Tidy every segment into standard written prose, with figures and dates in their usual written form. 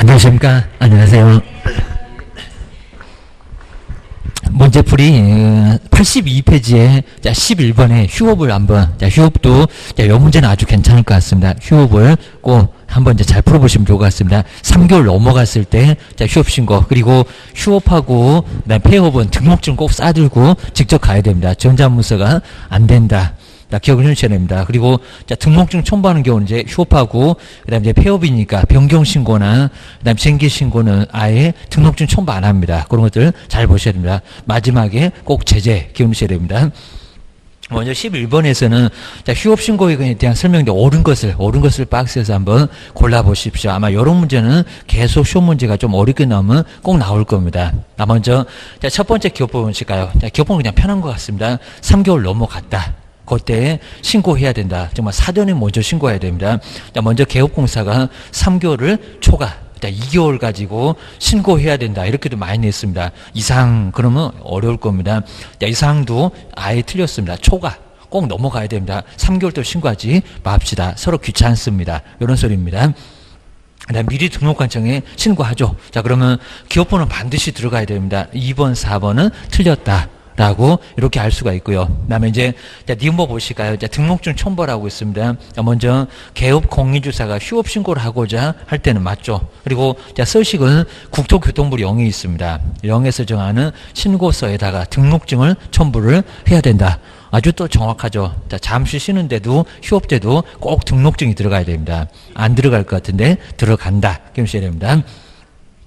안녕하십니까. 안녕하세요. 문제풀이 82페이지에 11번에 휴업을 한번, 휴업도 이 문제는 아주 괜찮을 것 같습니다. 휴업을 꼭 한번 잘 풀어보시면 좋을 것 같습니다. 3개월 넘어갔을 때 휴업 신고, 그리고 휴업하고 그다음 폐업은 등록증 꼭 싸들고 직접 가야 됩니다. 전자문서가 안 된다. 기억을 해주셔야 됩니다. 그리고 등록증 첨부하는 경우는 이제 휴업하고 그다음 이제 폐업이니까 변경 신고나 그다음 쟁기 신고는 아예 등록증 첨부 안 합니다. 그런 것들 잘 보셔야 됩니다. 마지막에 꼭 제재 기억하셔야 됩니다. 먼저 11번에서는 휴업 신고에 대한 설명인데 옳은 것을 박스에서 한번 골라보십시오. 아마 이런 문제는 계속 시험 문제가 좀 어렵게 나오면 꼭 나올 겁니다. 먼저 첫 번째 기업법 보실까요? 기업법은 그냥 편한 것 같습니다. 3개월 넘어갔다. 그때 신고해야 된다. 정말 사전에 먼저 신고해야 됩니다. 먼저 개업공사가 3개월을 초과 2개월 가지고 신고해야 된다. 이렇게도 많이 냈습니다. 이상 그러면 어려울 겁니다. 이상도 아예 틀렸습니다. 초과 꼭 넘어가야 됩니다. 3개월 또 신고하지 맙시다. 서로 귀찮습니다. 이런 소리입니다. 미리 등록관청에 신고하죠. 자, 그러면 기업번호 반드시 들어가야 됩니다. 2번, 4번은 틀렸다. 라고 이렇게 알 수가 있고요. 그다음에 이제 니은보 보실까요? 등록증 첨부라고 있습니다. 먼저 개업 공인주사가 휴업 신고를 하고자 할 때는 맞죠. 그리고 서식은 국토교통부 0이 있습니다. 0에서 정하는 신고서에다가 등록증을 첨부를 해야 된다. 아주 또 정확하죠. 잠시 쉬는데도 휴업 때도 꼭 등록증이 들어가야 됩니다. 안 들어갈 것 같은데 들어간다. 기억하셔야 됩니다.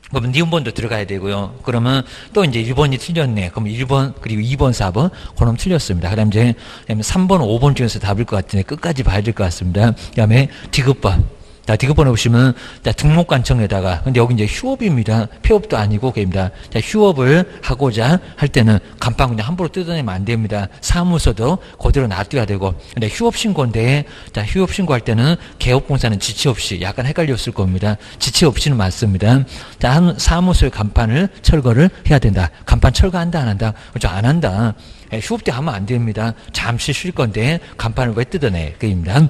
그러면 니은번도 들어가야 되고요. 그러면 또 이제 1번이 틀렸네. 그럼 1번, 그리고 2번, 4번, 그럼 틀렸습니다. 그 다음에 이제 3번, 5번 중에서 답일 것 같은데 끝까지 봐야 될 것 같습니다. 그 다음에 디귿번. 자, 디귿번에 보시면, 등록관청에다가, 근데 여기 이제 휴업입니다. 폐업도 아니고, 그입니다. 자, 휴업을 하고자 할 때는 간판 그냥 함부로 뜯어내면 안 됩니다. 사무소도 그대로 놔둬야 되고, 근데 휴업신고인데, 자, 휴업신고할 때는 개업공사는 지체 없이, 약간 헷갈렸을 겁니다. 지체 없이는 맞습니다. 자, 사무소의 간판을 철거를 해야 된다. 간판 철거한다, 안 한다? 그렇죠, 안 한다. 휴업 때 하면 안 됩니다. 잠시 쉴 건데, 간판을 왜 뜯어내? 그입니다.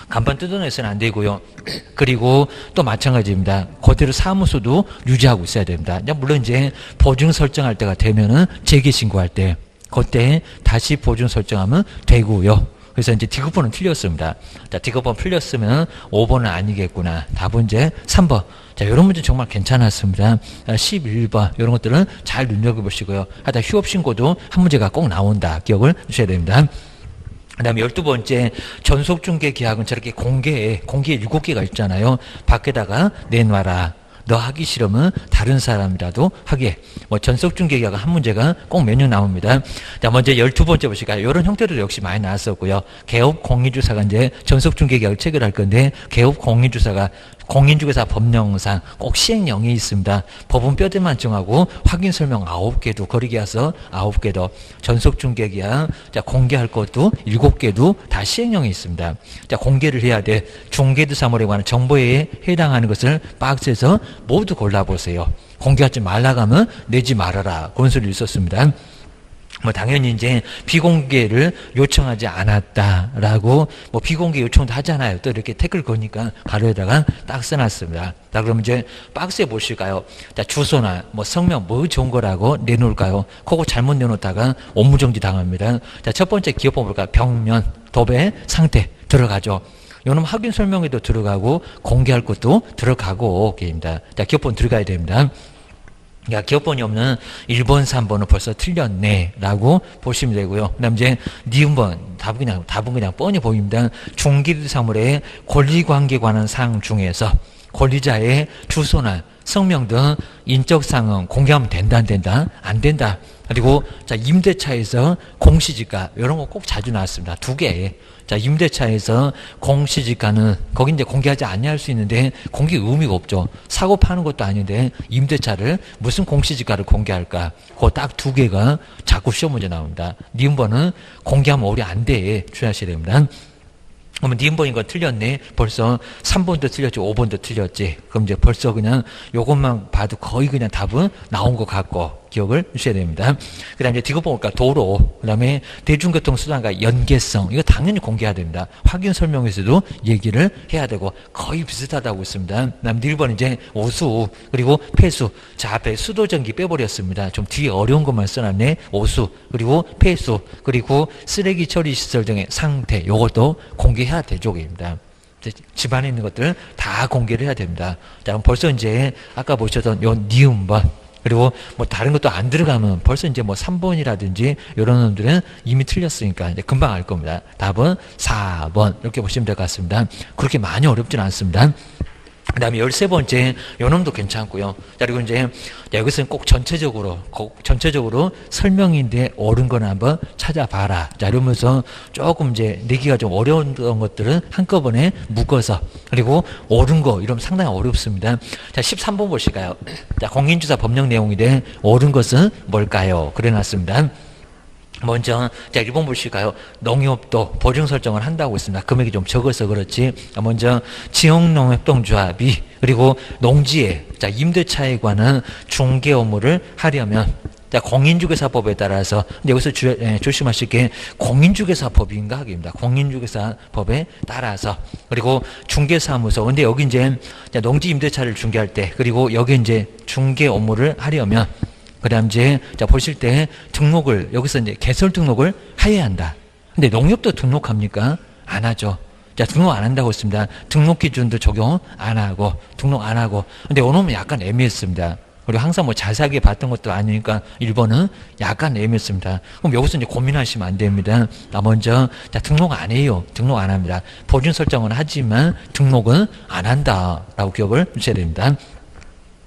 간판 뜯어내서는 안 되고요. 그리고 또 마찬가지입니다. 그대로 사무소도 유지하고 있어야 됩니다. 물론 이제 보증 설정할 때가 되면은 재개 신고할 때 그때 다시 보증 설정하면 되고요. 그래서 이제 디귿번은 틀렸습니다. 자, 디귿번 틀렸으면 5번은 아니겠구나. 답은 이제 3번. 자, 이런 문제 정말 괜찮았습니다. 11번 이런 것들은 잘 눈여겨보시고요. 하다 휴업 신고도 한 문제가 꼭 나온다. 기억을 주셔야 됩니다. 그 다음에 12번째 전속중개 계약은 저렇게 공개 7개가 있잖아요. 밖에다가 내놔라. 너 하기 싫으면 다른 사람이라도 하게. 전속중개 계약은 한 문제가 꼭 매년 나옵니다. 자, 먼저 12번째 보실까요? 이런 형태도 역시 많이 나왔었고요. 개업 공인주사가 이제 전속중개 계약을 체결할 건데, 개업 공인주사가 공인중개사 법령상 꼭 시행령이 있습니다. 법은 뼈대만 정하고 확인 설명 9개도, 거리계약서 9개도, 전속중개계약, 자, 공개할 것도 7개도 다 시행령이 있습니다. 자, 공개를 해야 돼. 중개대사물에 관한 정보에 해당하는 것을 박스에서 모두 골라보세요. 공개하지 말라고 하면 내지 말아라. 그런 소리 있었습니다. 당연히 이제 비공개를 요청하지 않았다라고 비공개 요청도 하잖아요. 또 이렇게 태클 거니까 가로에다가 딱 써놨습니다. 자, 그럼 이제 박스에 보실까요? 자, 주소나 성명 좋은 거라고 내놓을까요? 그거 잘못 내놓다가 업무정지 당합니다. 자, 첫 번째 기업법 볼까요? 벽면, 도배, 상태 들어가죠. 이놈 확인 설명에도 들어가고 공개할 것도 들어가고 게임입니다. 자, 기업법 들어가야 됩니다. 기업번이 없는 1번, 3번은 벌써 틀렸네 라고 보시면 되고요. 그 다음 이제 니은번 답은 그냥 뻔히 보입니다. 중개사물의 권리관계에 관한 사항 중에서 권리자의 주소나 성명 등 인적사항은 공개하면 된다, 안 된다? 안 된다. 그리고 자, 임대차에서 공시지가 이런 거 꼭 자주 나왔습니다. 2개. 자, 임대차에서 공시지가는 거기 이제 공개하지 않냐 할 수 있는데 공개 의미가 없죠. 사고 파는 것도 아닌데 임대차를 무슨 공시지가를 공개할까? 그거 딱 2개가 자꾸 시험 문제 나옵니다. 니은번은 공개하면 오래 안 돼. 주의하셔야 됩니다. 그러면 니은번인 건 틀렸네. 벌써 3번도 틀렸지, 5번도 틀렸지. 그럼 이제 벌써 그냥 요것만 봐도 거의 그냥 답은 나온 것 같고. 기억을 주셔야 됩니다. 그 다음에 뒤로 볼까 도로, 그 다음에 대중교통수단과 연계성, 이거 당연히 공개해야 됩니다. 확인 설명에서도 얘기를 해야 되고 거의 비슷하다고 있습니다. 그 다음 1번 이제 오수, 그리고 폐수. 자, 앞에 수도전기 빼버렸습니다. 좀 뒤에 어려운 것만 써놨네. 오수, 그리고 폐수, 그리고 쓰레기 처리 시설 등의 상태, 요것도 공개해야 되죠입니다. 집안에 있는 것들 다 공개를 해야 됩니다. 자, 그럼 벌써 이제 아까 보셨던 요 니음번, 그리고 뭐 다른 것도 안 들어가면 벌써 이제 뭐 3번이라든지 이런 놈들은 이미 틀렸으니까 이제 금방 알 겁니다. 답은 4번 이렇게 보시면 될 것 같습니다. 그렇게 많이 어렵지는 않습니다. 그 다음에 13번째, 요 놈도 괜찮고요. 자, 그리고 이제, 여기서는 꼭 전체적으로 설명인데 옳은 거는 한번 찾아봐라. 자, 이러면서 조금 이제 내기가 좀 어려운 것들은 한꺼번에 묶어서, 그리고 옳은 거, 이러면 상당히 어렵습니다. 자, 13번 보실까요? 자, 공인주사 법령 내용인데 옳은 것은 뭘까요? 그래 놨습니다. 먼저, 자, 1번 보실까요? 농협도 보증 설정을 한다고 있습니다. 금액이 좀 적어서 그렇지. 먼저, 지역농협동조합이, 그리고 농지의, 자, 임대차에 관한 중개 업무를 하려면, 자, 공인중개사법에 따라서, 근데 여기서 조심하실 게, 공인중개사법인가 하기입니다. 공인중개사법에 따라서. 그리고 중개사무소. 근데 여기 이제, 자, 농지 임대차를 중개할 때, 그리고 여기 이제 중개 업무를 하려면, 그 다음 이제, 자, 보실 때 등록을, 여기서 이제 개설 등록을 해야 한다. 근데 농협도 등록합니까? 안 하죠. 자, 등록 안 한다고 했습니다. 등록 기준도 적용 안 하고, 등록 안 하고. 근데 오늘은 약간 애매했습니다. 그리고 항상 뭐 자세하게 봤던 것도 아니니까 1번은 약간 애매했습니다. 그럼 여기서 이제 고민하시면 안 됩니다. 먼저, 자, 등록 안 해요. 등록 안 합니다. 보증 설정은 하지만 등록은 안 한다. 라고 기억을 주셔야 됩니다.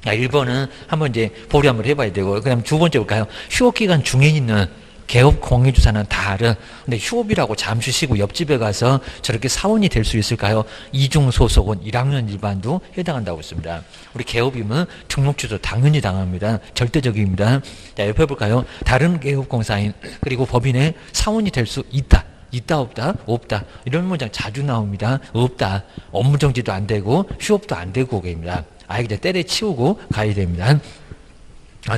1번은 한번 이제 보류 한번 해봐야 되고, 그 다음 두 번째 볼까요? 휴업기간 중에 있는 개업 공인주사는 다른, 근데 휴업이라고 잠시 쉬고 옆집에 가서 저렇게 사원이 될 수 있을까요? 이중소속은 1학년 일반도 해당한다고 했습니다. 우리 개업이면 등록 취소 당연히 당합니다. 절대적입니다. 자, 옆에 볼까요? 다른 개업공사인, 그리고 법인의 사원이 될 수 있다. 있다 없다? 없다. 이런 문장 자주 나옵니다. 없다. 업무정지도 안 되고 휴업도 안 되고 오게입니다. 아예 그냥 때려치우고 가야 됩니다.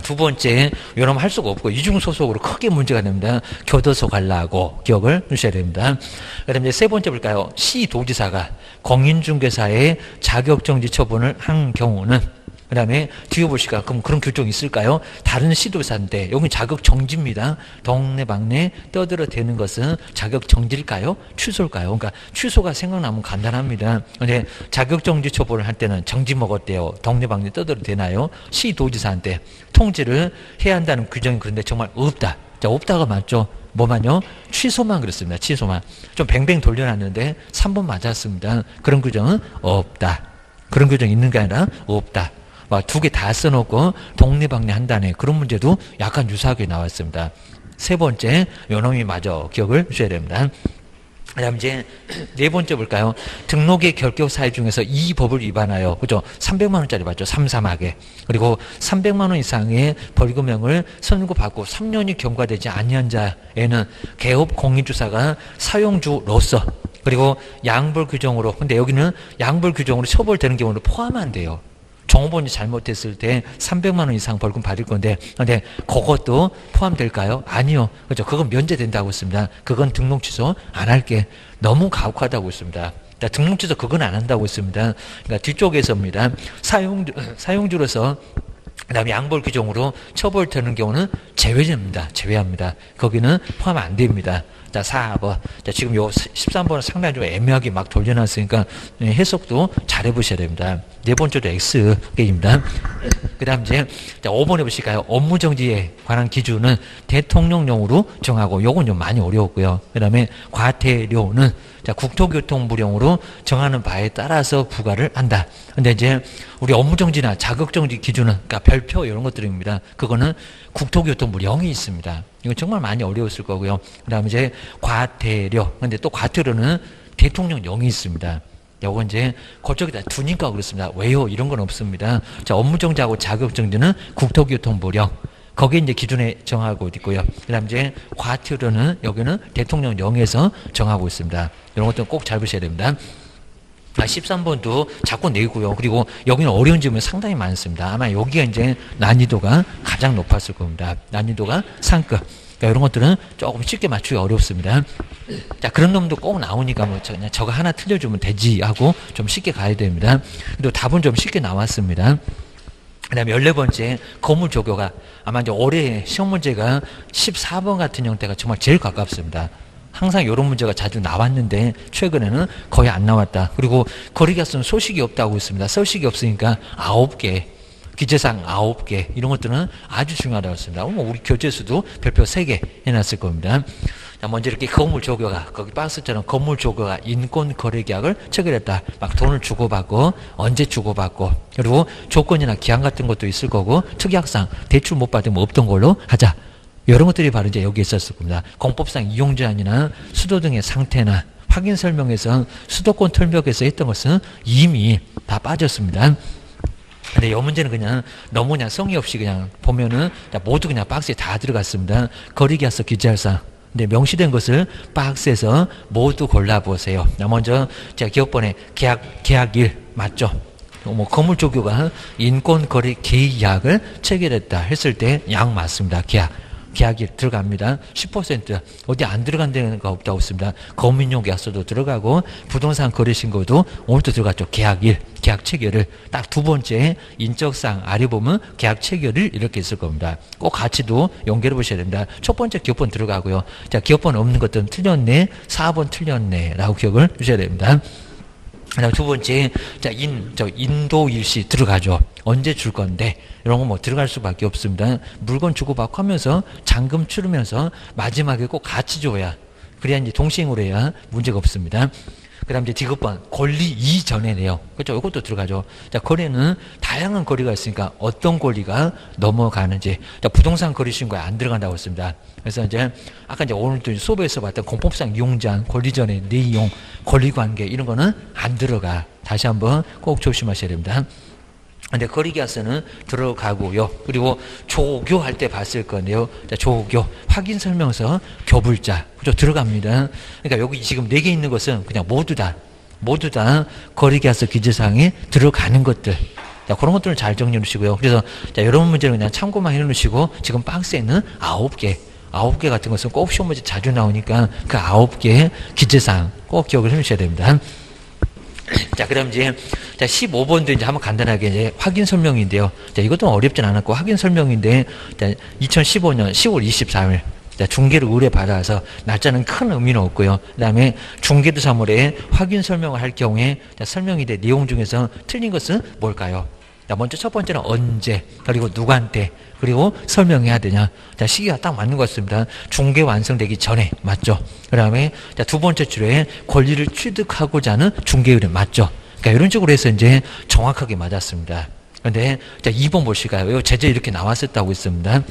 두 번째, 이러면 할 수가 없고 이중소속으로 크게 문제가 됩니다. 교도소 가려고 기억을 주셔야 됩니다. 그 다음에 세 번째 볼까요? 시도지사가 공인중개사의 자격정지 처분을 한 경우는, 그 다음에 뒤에 보실까요? 그럼 그런 규정이 있을까요? 다른 시도사인데 여기 자격정지입니다. 동네방네 떠들어대는 것은 자격정지일까요? 취소일까요? 그러니까 취소가 생각나면 간단합니다. 근데 자격정지 처분을 할 때는 정지 먹었대요. 동네방네 떠들어대나요? 시도지사한테 통지를 해야 한다는 규정이 그런데 정말 없다. 자, 없다가 맞죠? 뭐만요? 취소만 그렇습니다. 취소만. 좀 뱅뱅 돌려놨는데 3번 맞았습니다. 그런 규정은 없다. 그런 규정이 있는 게 아니라 없다. 막 두 개 다 써놓고 동네방네 한다네. 그런 문제도 약간 유사하게 나왔습니다. 세 번째, 요놈이 맞아. 기억을 주셔야 됩니다. 그 다음 이제 네 번째 볼까요? 등록의 결격 사유 중에서 이 법을 위반하여, 그죠? 300만 원짜리 맞죠? 삼삼하게. 그리고 300만 원 이상의 벌금형을 선고받고 3년이 경과되지 아니한 자에는 개업 공인주사가 사용주로서, 그리고 양벌 규정으로, 근데 여기는 양벌 규정으로 처벌되는 경우는 포함 안 돼요. 종업원이 잘못했을 때 300만 원 이상 벌금 받을 건데, 근데 그것도 포함될까요? 아니요. 그죠? 그건 면제된다고 했습니다. 그건 등록 취소 안 할게. 너무 가혹하다고 했습니다. 등록 취소 그건 안 한다고 했습니다. 그러니까 뒤쪽에서입니다. 사용주로서 그 다음에 양벌 규정으로 처벌되는 경우는 제외됩니다. 제외합니다. 거기는 포함 안 됩니다. 자, 4번. 자, 지금 요 13번은 상당히 좀 애매하게 막 돌려놨으니까 해석도 잘 해보셔야 됩니다. 네 번째도 X게임입니다. 그 다음 이제, 자, 5번 해보실까요? 업무정지에 관한 기준은 대통령령으로 정하고, 요건 좀 많이 어려웠고요. 그 다음에 과태료는, 자, 국토교통부령으로 정하는 바에 따라서 부과를 한다. 근데 이제, 우리 업무정지나 자격정지 기준은, 그러니까 별표 이런 것들입니다. 그거는 국토교통부령이 있습니다. 이거 정말 많이 어려웠을 거고요. 그 다음에 이제 과태료. 근데 또 과태료는 대통령령이 있습니다. 요건 이제 그쪽에다 두니까 그렇습니다. 왜요? 이런 건 없습니다. 자, 업무정지하고 자격정지는 국토교통부령. 거기에 이제 기준에 정하고 있고요. 그 다음 이제 과태료는 여기는 대통령령에서 정하고 있습니다. 이런 것들은 꼭 잘 보셔야 됩니다. 13번도 자꾸 내고요. 그리고 여기는 어려운 질문이 상당히 많습니다. 아마 여기가 이제 난이도가 가장 높았을 겁니다. 난이도가 상급. 그러니까 이런 것들은 조금 쉽게 맞추기 어렵습니다. 자, 그런 놈도 꼭 나오니까 뭐 그냥 저거 하나 틀려주면 되지 하고 좀 쉽게 가야 됩니다. 그리고 답은 좀 쉽게 나왔습니다. 그 다음에 14번째 거물 조교가 아마 이제 올해 시험 문제가 14번 같은 형태가 정말 제일 가깝습니다. 항상 이런 문제가 자주 나왔는데 최근에는 거의 안 나왔다. 그리고 거리가수는 소식이 없다고 있습니다. 소식이 없으니까 9개, 기재사항 9개 이런 것들은 아주 중요하다고 했습니다. 우리 교재수도 별표 3개 해놨을 겁니다. 자, 먼저 이렇게 건물 조교가 거기 박스처럼 건물 조교가 인권 거래 계약을 체결했다. 막 돈을 주고받고 언제 주고받고 그리고 조건이나 기한 같은 것도 있을 거고 특약상 대출 못 받으면 없던 걸로 하자. 이런 것들이 바로 이제 여기 있었을 겁니다. 공법상 이용 제한이나 수도 등의 상태나 확인 설명에서 수도권 틀벽에서 했던 것은 이미 다 빠졌습니다. 근데 이 문제는 그냥 너무 그냥 성의 없이 그냥 보면은 모두 그냥 박스에 다 들어갔습니다. 거리계약서 기재할상. 근데 명시된 것을 박스에서 모두 골라보세요. 먼저 제가 기업번에 계약일 맞죠? 뭐 건물조교가 인권거래 계약을 체결했다 했을 때 양 맞습니다. 계약이 들어갑니다. 10% 어디 안 들어간 데가 없다고 했습니다. 거민용 계약서도 들어가고 부동산 거래신고도 오늘도 들어갔죠. 계약일, 계약 체결을 딱 두 번째 인적사항 아래 보면 계약 체결일 이렇게 있을 겁니다. 꼭 같이도 연결해 보셔야 됩니다. 첫 번째 기업번 들어가고요. 자, 기업번 없는 것들은 틀렸네, 4번 틀렸네 라고 기억을 주셔야 됩니다. 그다음 두 번째, 자, 인도 일시 들어가죠. 언제 줄 건데, 이런 거 뭐 들어갈 수밖에 없습니다. 물건 주고받고 하면서 잔금 치르면서 마지막에 꼭 같이 줘야, 그래야 이제 동시행으로 해야 문제가 없습니다. 그 다음 이제 디귿번, 권리 이전에네요. 그렇죠? 이것도 들어가죠. 자, 거래는 다양한 거래가 있으니까 어떤 권리가 넘어가는지. 자, 부동산 거래 신고에 안 들어간다고 했습니다. 그래서 이제, 아까 이제 오늘도 수업에서 봤던 공법상 이용제한, 권리 전의 내용, 권리 관계, 이런 거는 안 들어가. 다시 한번 꼭 조심하셔야 됩니다. 근데 거리계약서는 들어가고요. 그리고 조교할 때 봤을 건데요. 자, 조교, 확인설명서, 교불자. 그죠? 들어갑니다. 그러니까 여기 지금 4개 있는 것은 그냥 모두 다 거리계약서 기재사항에 들어가는 것들. 자, 그런 것들을 잘 정리해 놓으시고요. 그래서, 자, 여러분 문제는 그냥 참고만 해 놓으시고, 지금 박스에 있는 9개 같은 것은 꼭 시험 문제 자주 나오니까 그 9개 기재사항 꼭 기억을 해 놓으셔야 됩니다. 자, 그럼 이제, 자, 15번도 이제 한번 간단하게 이제 확인 설명인데요. 자, 이것도 어렵진 않았고, 확인 설명인데, 자, 2015년 10월 24일, 자, 중개를 의뢰받아서, 날짜는 큰 의미는 없고요. 그 다음에 중개도 사물에 확인 설명을 할 경우에, 자, 설명이 된 내용 중에서 틀린 것은 뭘까요? 자, 먼저 첫 번째는 언제, 그리고 누구한테, 그리고 설명해야 되냐. 자, 시기가 딱 맞는 것 같습니다. 중개 완성되기 전에, 맞죠? 그 다음에, 자, 두 번째 줄에 권리를 취득하고자 하는 중개 의뢰, 맞죠? 그러니까 이런 식으로 해서 이제 정확하게 맞았습니다. 그런데, 자, 2번 보실까요? 제재 이렇게 나왔었다고 했습니다.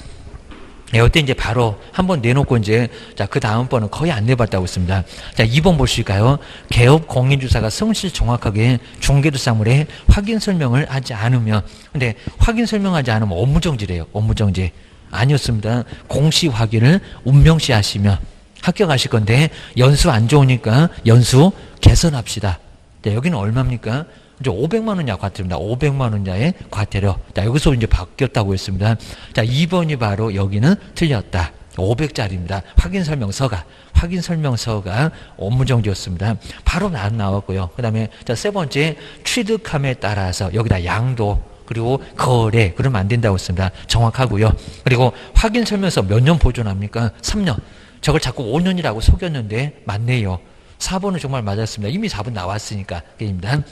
네, 이때 이제 바로 한번 내놓고 이제, 자, 그 다음번은 거의 안 내봤다고 했습니다. 자, 2번 보실까요? 개업 공인주사가 성실 정확하게 중개도사물에 확인 설명을 하지 않으면, 근데 확인 설명하지 않으면 업무정지래요. 업무정지. 아니었습니다. 공시 확인을 운명시 하시면 합격하실 건데, 연수 안 좋으니까 연수 개선합시다. 자, 여기는 얼마입니까? 이제 500만 원 이하 과태료입니다. 500만 원 이하의 과태료. 자, 여기서 이제 바뀌었다고 했습니다. 자, 2번이 바로 여기는 틀렸다. 500짜리입니다. 확인 설명서가 업무정지였습니다. 바로 나왔고요. 그 다음에, 자, 세 번째, 취득함에 따라서 여기다 양도, 그리고 거래, 그러면 안 된다고 했습니다. 정확하고요. 그리고 확인 설명서 몇 년 보존합니까? 3년. 저걸 자꾸 5년이라고 속였는데, 맞네요. 4번은 정말 맞았습니다. 이미 4번 나왔으니까. 입니다.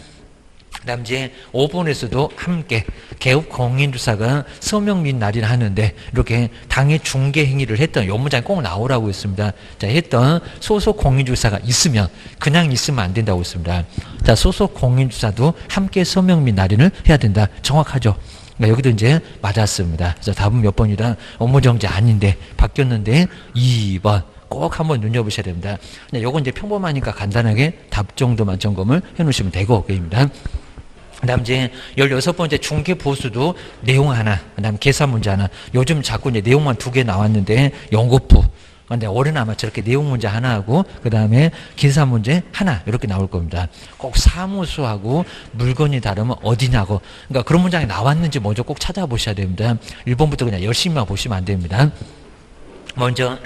그 다음 이제 5번에서도 함께 개업 공인주사가 서명 및 날인을 하는데 이렇게 당해 중개 행위를 했던 요 문장이 꼭 나오라고 했습니다. 자, 했던 소속 공인주사가 있으면 그냥 있으면 안 된다고 했습니다. 자, 소속 공인주사도 함께 서명 및 날인을 해야 된다. 정확하죠. 그러니까 여기도 이제 맞았습니다. 그래서 답은 몇 번이다? 업무정지 아닌데 바뀌었는데 2번. 꼭 한번 눈여보셔야 됩니다. 요건 이제 평범하니까 간단하게 답 정도만 점검을 해 놓으시면 되고, 그입니다. 그 다음 이제 16번째 중개 보수도 내용 하나, 그 다음 계산 문제 하나. 요즘 자꾸 이제 내용만 2개 나왔는데, 연거푸. 근데 올해는 아마 저렇게 내용 문제 하나 하고 그 다음에 계산 문제 하나 이렇게 나올 겁니다. 꼭 사무소하고 물건이 다르면 어디냐고. 그러니까 그런 문장이 나왔는지 먼저 꼭 찾아보셔야 됩니다. 1번부터 그냥 열심히만 보시면 안 됩니다. 먼저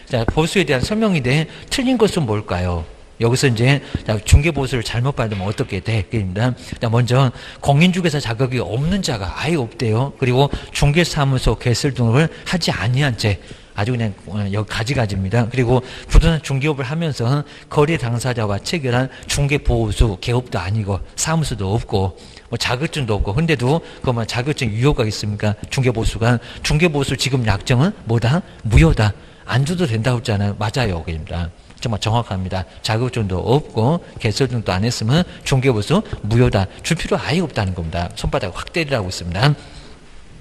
자, 보수에 대한 설명인데 틀린 것은 뭘까요? 여기서 이제 중개보수를 잘못 받으면 어떻게 돼? 입니다. 먼저 공인중개사 자격이 없는 자가 아예 없대요. 그리고 중개사무소 개설 등록을 하지 아니한 채 아주 그냥 여기 가지가지입니다. 그리고 부동산 중개업을 하면서 거래 당사자와 체결한 중개보수 개업도 아니고 사무소도 없고 뭐 자격증도 없고 근데도 그만 자격증 유효가 있습니까? 중개보수가 중개보수 지금 약정은 뭐다? 무효다. 안 줘도 된다고 했잖아요. 맞아요. 그입니다. 정말 정확합니다. 자격증도 없고 개설증도 안 했으면 중개보수 무효다. 줄 필요 아예 없다는 겁니다. 손바닥 확 때리라고 있습니다.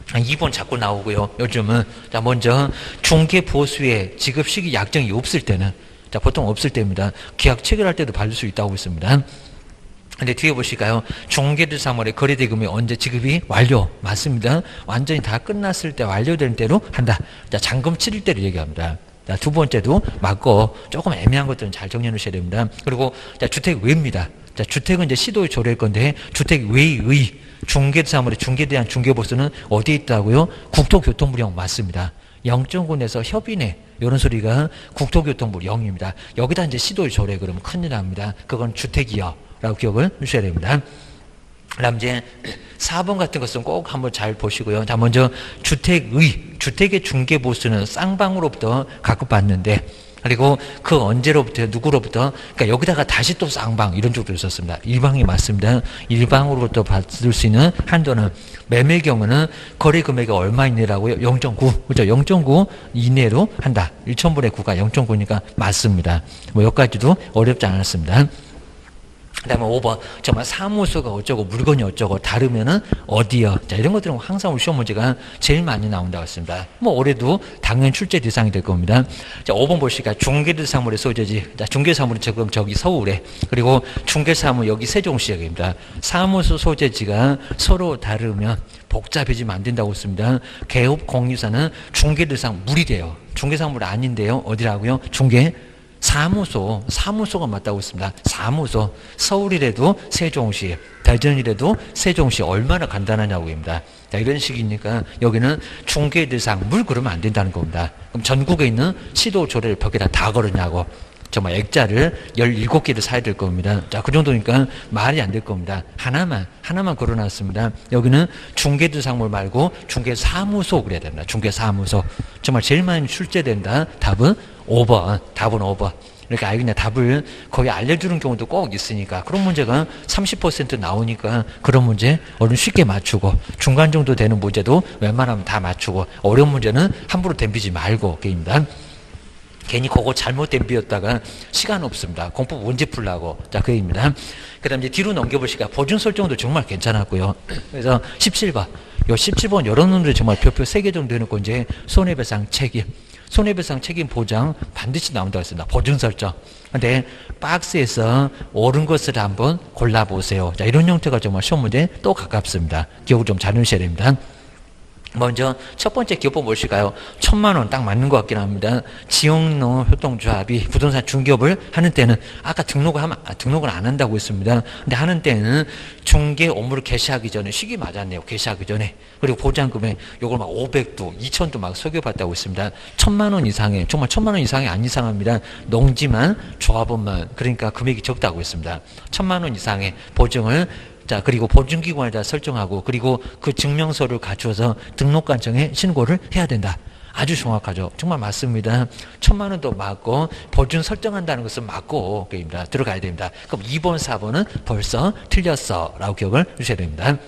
2번 자꾸 나오고요. 요즘은 자 먼저 중개보수의 지급시기 약정이 없을 때는 자 보통 없을 때입니다. 계약 체결할 때도 받을 수 있다고 있습니다. 근데 뒤에 보실까요? 중개대상물의 거래대금이 언제 지급이 완료? 맞습니다. 완전히 다 끝났을 때 완료되는 때로 한다. 자 잔금 치를 때를 얘기합니다. 자, 두 번째도 맞고 조금 애매한 것들은 잘 정리해 놓으셔야 됩니다. 그리고 자, 주택 외입니다. 자, 주택은 이제 시도에 조례할 건데 주택 외의 중개사물의 중개대한 중개보수는 어디에 있다고요? 국토교통부령 맞습니다. 0.9에서 협의네 이런 소리가 국토교통부 0입니다. 여기다 이제 시도에 조례 그러면 큰일 납니다. 그건 주택이요 라고 기억을 하셔야 됩니다. 그다음 이제 4번 같은 것은 꼭 한번 잘 보시고요. 자, 먼저 주택의 중개보수는 쌍방으로부터 각급받는데 그리고 그 언제로부터 누구로부터 그러니까 여기다가 다시 또 쌍방 이런 쪽도 있었습니다. 일방이 맞습니다. 일방으로부터 받을 수 있는 한도는 매매 경우는 거래 금액이 얼마 이내라고요? 0.9 그렇죠? 0.9 이내로 한다. 1,000분의 9가 0.9니까 맞습니다. 뭐 여기까지도 어렵지 않았습니다. 그 다음에 5번 정말 사무소가 어쩌고 물건이 어쩌고 다르면은 어디요? 자 이런 것들은 항상 우리 시험 문제가 제일 많이 나온다고 했습니다. 뭐 올해도 당연히 출제 대상이 될 겁니다. 자 5번 보시니까 중개대상물의 소재지. 자 중개사물은 지금 저기 서울에 그리고 중개사물 여기 세종시역입니다. 사무소 소재지가 서로 다르면 복잡해지면 안 된다고 했습니다. 개업 공유사는 중개대상 물이 돼요. 중개사물 아닌데요. 어디라고요? 사무소가 맞다고 했습니다. 사무소. 서울이라도 세종시, 대전이라도 세종시 얼마나 간단하냐고 입니다. 자, 이런 식이니까 여기는 중개대상 물 그러면 안 된다는 겁니다. 그럼 전국에 있는 시도 조례를 벽에다 다 걸었냐고. 정말 액자를 17개를 사야 될 겁니다. 자, 그 정도니까 말이 안 될 겁니다. 하나만 걸어놨습니다. 여기는 중개대상물 말고 중개사무소 그래야 된다. 중개사무소. 정말 제일 많이 출제된다. 답은 5번. 답은 5번. 이렇게 알고 있냐 답을 거의 알려주는 경우도 꼭 있으니까 그런 문제가 30% 나오니까 그런 문제 어른 쉽게 맞추고 중간 정도 되는 문제도 웬만하면 다 맞추고 어려운 문제는 함부로 덤비지 말고 게임입니다. 괜히 그거 잘못 덤비었다가 시간 없습니다. 공부 언제 풀라고. 자, 그입니다. 그 다음 이제 뒤로 넘겨보시니까 보증 설정도 정말 괜찮았고요. 그래서 17번. 요 17번 여러 놈들이 정말 별표 3개 정도 해놓고 이제 손해배상 책임. 손해배상 책임 보장 반드시 나온다고 했습니다. 보증 설정. 근데 박스에서 옳은 것을 한번 골라보세요. 자, 이런 형태가 정말 시험 문제에 또 가깝습니다. 기억을 좀 잘 해주셔야 됩니다. 먼저 첫 번째 기업법 무엇일까요? 1,000,000원 딱 맞는 것 같긴 합니다. 지역농협동조합이 부동산 중개업을 하는 때는 아까 등록은 안 한다고 했습니다. 근데 하는 때는 중개 업무를 개시하기 전에 시기 맞았네요. 개시하기 전에. 그리고 보장금액 요걸 막 500도, 2,000도 막 속여봤다고 했습니다. 1,000,000원 이상에 정말 1,000,000원 이상이 안 이상합니다. 농지만 조합원만 그러니까 금액이 적다고 했습니다. 1,000,000원 이상의 보증을 자, 그리고 보증기관에다 설정하고, 그리고 그 증명서를 갖추어서 등록관청에 신고를 해야 된다. 아주 정확하죠. 정말 맞습니다. 1,000,000원도 맞고, 보증 설정한다는 것은 맞고, 게임입니다. 들어가야 됩니다. 그럼 2번, 4번은 벌써 틀렸어. 라고 기억을 주셔야 됩니다.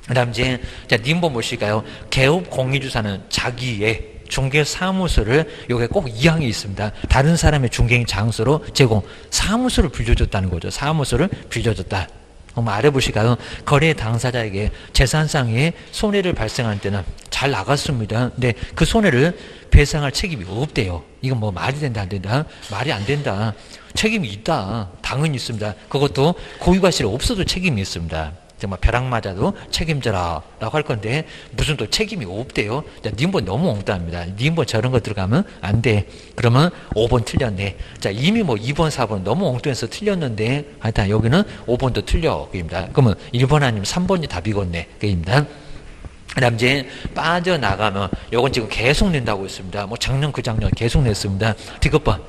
그 다음 이제, 자, 님번 보실까요? 개업 공인주사는 자기의 중개사무소를 요게 꼭 2항이 있습니다. 다른 사람의 중개인 장소로 제공. 사무소를 빌려줬다는 거죠. 사무소를 빌려줬다. 한번 알아보실까요? 거래 당사자에게 재산상의 손해를 발생할 때는 잘 나갔습니다. 근데 그 손해를 배상할 책임이 없대요. 이건 뭐 말이 된다 안 된다? 말이 안 된다. 책임이 있다. 당연히 있습니다. 그것도 고유과실이 없어도 책임이 있습니다. 정말 벼락 맞아도 책임져라 라고 할 건데 무슨 또 책임이 없대요. 자, 니은번 너무 엉뚱합니다. 니은번 저런 거 들어가면 안 돼. 그러면 5번 틀렸네. 자, 이미 뭐 2번 4번 너무 엉뚱해서 틀렸는데 하여튼 여기는 5번도 틀려. 그입니다. 그러면 1번 아니면 3번이 답이겠네. 그입니다. 그 다음 이제 빠져나가면 요건 지금 계속 낸다고 했습니다. 뭐 작년 그 작년 계속 냈습니다. 디귿번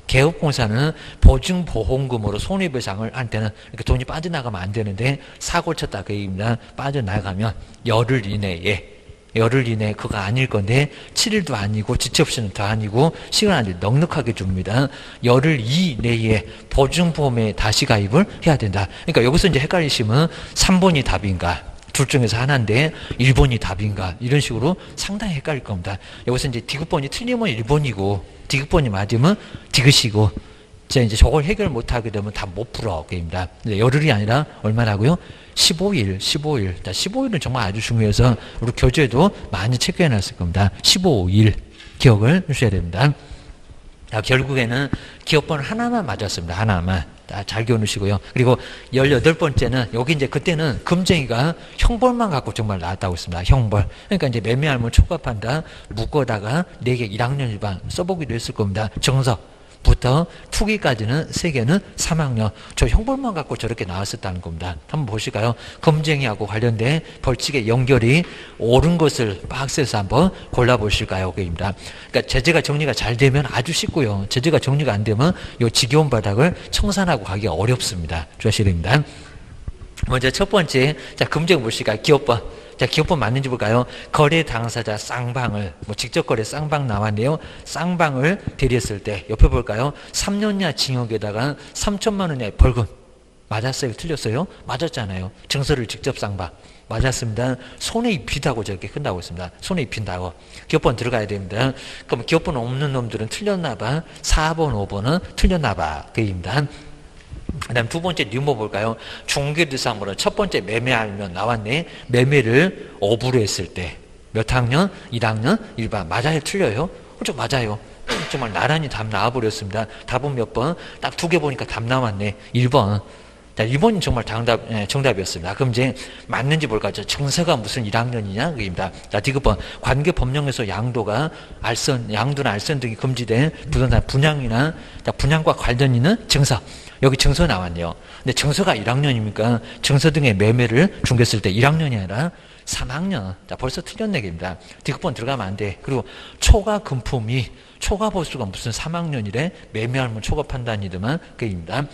개업공사는 보증보험금으로 손해배상을 할 때는 이렇게 돈이 빠져나가면 안 되는데 사고 쳤다 그 얘기입니다. 빠져나가면 열흘 이내에 그거 아닐 건데 7일도 아니고 지체없이는 더 아니고 시간 아주 넉넉하게 줍니다. 열흘 이내에 보증보험에 다시 가입을 해야 된다. 그러니까 여기서 이제 헷갈리시면 3번이 답인가 둘 중에서 하나인데 1번이 답인가 이런 식으로 상당히 헷갈릴 겁니다. 여기서 이제 디귿번이 틀리면 1번이고 디귿번이 맞으면 디귿이고 제가 이제 저걸 해결 못하게 되면 다 못 풀어. 게임입니다. 열흘이 아니라 얼마라고요? 15일. 자, 15일은 정말 아주 중요해서 우리 교재에도 많이 체크해 놨을 겁니다. 15일 기억을 해주셔야 됩니다. 자, 결국에는 기억번 하나만 맞았습니다. 하나만. 잘 기억하시고요. 그리고 18번째는 여기 이제 그때는 금쟁이가 형벌만 갖고 정말 나왔다고 했습니다. 형벌. 그러니까 이제 매매알면 촉합한다. 묶어다가 4개 1학년 일반 써보기도 했을 겁니다. 정석부터 투기까지는 3개는 3학년. 저 형벌만 갖고 저렇게 나왔었다는 겁니다. 한번 보실까요? 금쟁이하고 관련된 벌칙의 연결이 옳은 것을 박스에서 한번 골라보실까요? 그입니다. 그러니까 제재가 정리가 잘 되면 아주 쉽고요. 제재가 정리가 안 되면 이 지겨운 바닥을 청산하고 가기가 어렵습니다. 주셔야 됩니다. 먼저 첫 번째, 자, 금쟁이 보실까요? 기업번. 자, 기업번 맞는지 볼까요? 거래 당사자 쌍방을, 뭐 직접 거래 쌍방 나왔네요. 쌍방을 대리했을 때, 옆에 볼까요? 3년 이하 징역에다가 3천만 원 이하의 벌금. 맞았어요? 틀렸어요? 맞았잖아요. 증서를 직접 쌍방. 맞았습니다. 손에 입힌다고 저렇게 끝나고 있습니다. 손에 입힌다고. 기업번 들어가야 됩니다. 그럼 기업번 없는 놈들은 틀렸나봐. 4번, 5번은 틀렸나봐. 그 얘기입니다. 그 다음 두 번째 뉴모 볼까요? 중개대상으로 첫 번째 매매하면 나왔네. 매매를 업으로 했을 때 몇 학년? 1학년? 일반. 맞아요? 틀려요? 그렇죠? 맞아요. 정말 나란히 답 나와버렸습니다. 답은 몇 번? 딱 2개 보니까 답 나왔네. 1번. 자, 1번이 정말 정답이었습니다. 그럼 이제 맞는지 볼까요? 정서가 무슨 1학년이냐? 그입니다. 자, 디귿번. 관계법령에서 양도나 알선 등이 금지된 부동산 분양이나 분양과 관련 있는 증서. 여기 증서 나왔네요. 근데 증서가 1학년입니까? 증서 등의 매매를 중개했을 때 1학년이 아니라 3학년. 자, 벌써 틀렸네, 입니다. 디귿번 들어가면 안 돼. 그리고 초과 금품이, 초과 보수가 무슨 3학년이래? 매매하면 초과 판단이더만, 그입니다.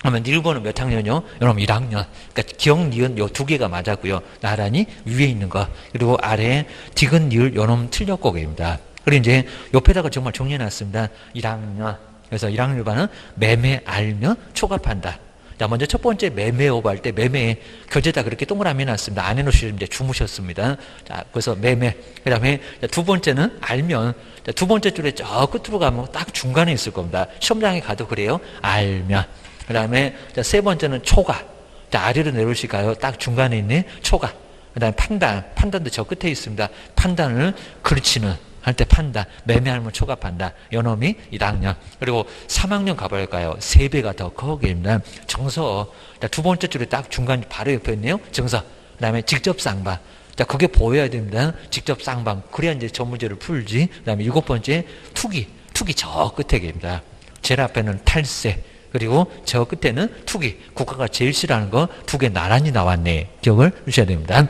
그러면 1번은 몇 학년이요? 여러분 1학년. 그러니까 기억, 니은 요 2개가 맞았고요. 나란히 위에 있는 거. 그리고 아래 디귿, 니을 요놈 틀렸고, 그입니다. 그리고 이제 옆에다가 정말 정리해놨습니다. 1학년. 그래서 1학년 일반은 매매 알면 초과판다. 자, 먼저 첫 번째 매매 오버 할 때 매매 교재에다 그렇게 동그라미 해놨습니다. 안 해놓으시면 이제 주무셨습니다. 자, 그래서 매매. 그 다음에 두 번째는 알면. 자, 두 번째 줄에 저 끝으로 가면 딱 중간에 있을 겁니다. 시험장에 가도 그래요. 알면. 그 다음에 세 번째는 초과. 자, 아래로 내려오실까요? 딱 중간에 있네. 초과. 그 다음에 판단. 판단도 저 끝에 있습니다. 판단을 그르치는. 할 때 판다. 매매하면 초과판다. 요놈이 1학년. 그리고 3학년 가볼까요? 3배가 더 커게입니다. 정서. 자, 두 번째 줄에 딱 중간 바로 옆에 있네요. 정서. 그 다음에 직접 쌍방. 자, 그게 보여야 됩니다. 직접 쌍방. 그래야 이제 저 문제를 풀지. 그 다음에 7번째 투기. 투기 저 끝에 계입니다. 제일 앞에는 탈세. 그리고 저 끝에는 투기. 국가가 제일 싫어하는 거 2개 나란히 나왔네. 기억을 주셔야 됩니다.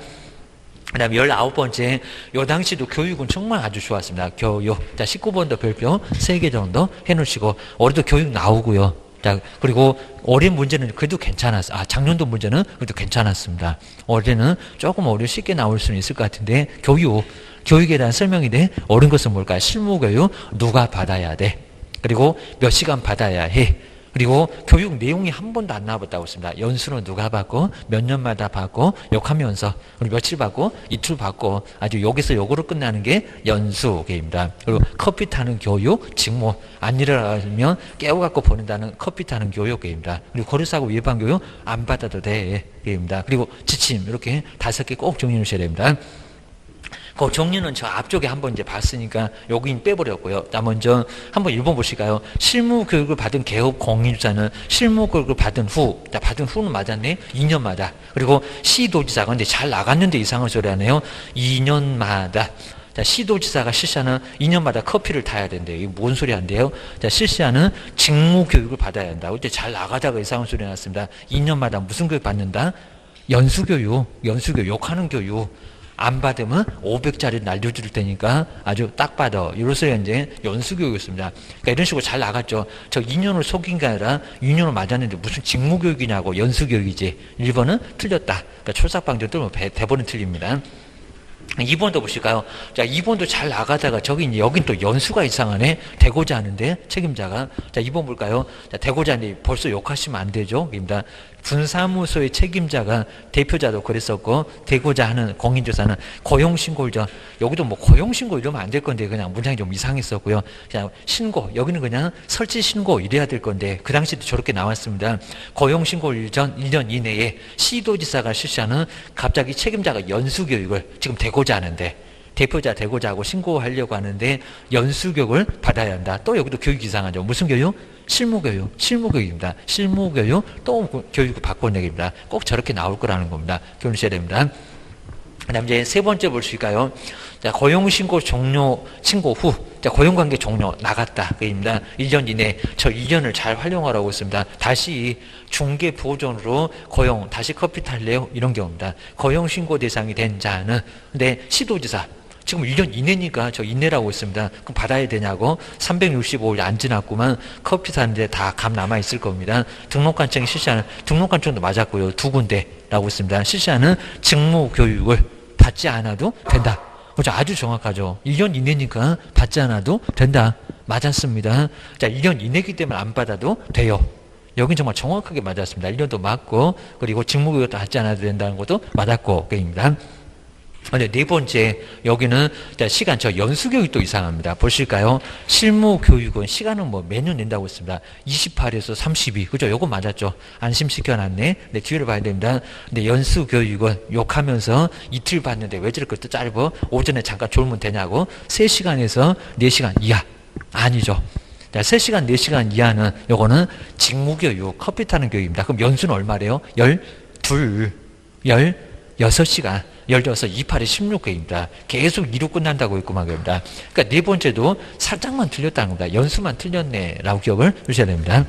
그 다음에 19번째, 요 당시도 교육은 정말 아주 좋았습니다. 교육. 자, 19번도 별표 3개 정도 해놓으시고, 올해도 교육 나오고요. 자, 그리고 올해 문제는 그래도 괜찮았어요. 아, 작년도 문제는 그래도 괜찮았습니다. 올해는 조금 어려 쉽게 나올 수는 있을 것 같은데, 교육에 대한 설명이 돼. 옳은 것은 뭘까요? 실무교육 누가 받아야 돼? 그리고 몇 시간 받아야 해? 그리고 교육 내용이 한 번도 안 나와봤다고 했습니다. 연수는 누가 받고 몇 년마다 받고 욕하면서 그리고 며칠 받고 이틀 받고 아주 여기서 요거로 끝나는 게 연수계입니다. 그리고 커피 타는 교육, 직무 안 일어나면 깨워갖고 보낸다는 커피 타는 교육계입니다. 그리고 거래사고 위반 교육 안 받아도 돼 계입니다. 그리고 지침 이렇게 5개 꼭 정리해 주셔야 됩니다. 그 정리는 저 앞쪽에 한번 이제 봤으니까 여긴 빼버렸고요. 자, 먼저 한번 1번 보실까요? 실무 교육을 받은 개업 공인주사는 실무 교육을 받은 후, 자, 받은 후는 맞았네. 2년마다. 그리고 시도지사가 근데 잘 나갔는데 이상한 소리 하네요. 2년마다. 자, 시도지사가 실시하는 2년마다 커피를 타야 된대요. 이게 뭔 소리 한대요? 자, 실시하는 직무 교육을 받아야 한다고. 이제 잘 나가다가 이상한 소리 났습니다. 2년마다 무슨 교육 받는다? 연수교육, 욕하는 교육. 안 받으면 500짜리 날려줄 테니까 아주 딱 받아. 이로써 이제 연수교육이었습니다. 그러니까 이런 식으로 잘 나갔죠. 저 2년을 속인 게 아니라 2년을 맞았는데 무슨 직무교육이냐고 연수교육이지. 1번은 틀렸다. 그러니까 출삭방정 뜨면 대본은 틀립니다. 2번도 보실까요? 자, 2번도 잘 나가다가 여긴 또 연수가 이상하네. 되고자 하는데 책임자가. 자, 2번 볼까요? 자, 되고자 하는데 벌써 욕하시면 안 되죠. 입니다. 분사무소의 책임자가 대표자도 그랬었고 되고자 하는 공인조사는 고용신고죠. 여기도 뭐 고용신고 이러면 안 될 건데 그냥 문장이 좀 이상했었고요. 그냥 신고 여기는 그냥 설치신고 이래야 될 건데 그 당시도 저렇게 나왔습니다. 고용신고 이전 1년 이내에 시도지사가 실시하는 갑자기 책임자가 연수교육을 지금 되고자 하는데 대표자 되고자 하고 신고하려고 하는데 연수교육을 받아야 한다. 또 여기도 교육 이상하죠. 무슨 교육? 실무교육입니다. 실무교육 또 교육을 바꿔내기입니다. 꼭 저렇게 나올 거라는 겁니다. 기억하셔야 됩니다. 그 다음 이제 세 번째 보실까요? 자, 고용신고 종료, 신고 후, 자, 고용관계 종료, 나갔다. 그입니다. 1년 이내, 저 2년을 잘 활용하라고 했습니다. 다시 중개보존으로 고용, 다시 커피 탈래요? 이런 경우입니다. 고용신고 대상이 된 자는, 근데 시도지사, 지금 1년 이내니까 저 이내라고 했습니다. 그럼 받아야 되냐고 365일 안 지났구만 커피 사는데 다 감 남아있을 겁니다. 등록관청이 실시하는 등록관청도 맞았고요. 2군데라고 했습니다. 실시하는 직무교육을 받지 않아도 된다. 그렇죠. 아주 정확하죠. 1년 이내니까 받지 않아도 된다. 맞았습니다. 자, 1년 이내기 때문에 안 받아도 돼요. 여긴 정말 정확하게 맞았습니다. 1년도 맞고 그리고 직무교육도 받지 않아도 된다는 것도 맞았고 그입니다. 근데 네 번째 여기는 시간 저 연수교육도 이상합니다. 보실까요? 실무교육은 시간은 뭐 매년 낸다고 했습니다. 28에서 32 그죠? 요거 맞았죠? 안심시켜놨네. 네, 기회를 봐야 됩니다. 근데 연수교육은 욕하면서 이틀 봤는데 왜 저렇게 또 짧아? 오전에 잠깐 졸면 되냐고 3시간에서 4시간 이하 아니죠. 3시간 4시간 이하는 요거는 직무교육 커피 타는 교육입니다. 그럼 연수는 얼마래요? 16시간 16, 28에 16개입니다. 계속 2로 끝난다고 했고 말입니다. 그러니까 네 번째도 살짝만 틀렸다는 겁니다. 연수만 틀렸네 라고 기억을 주셔야 됩니다.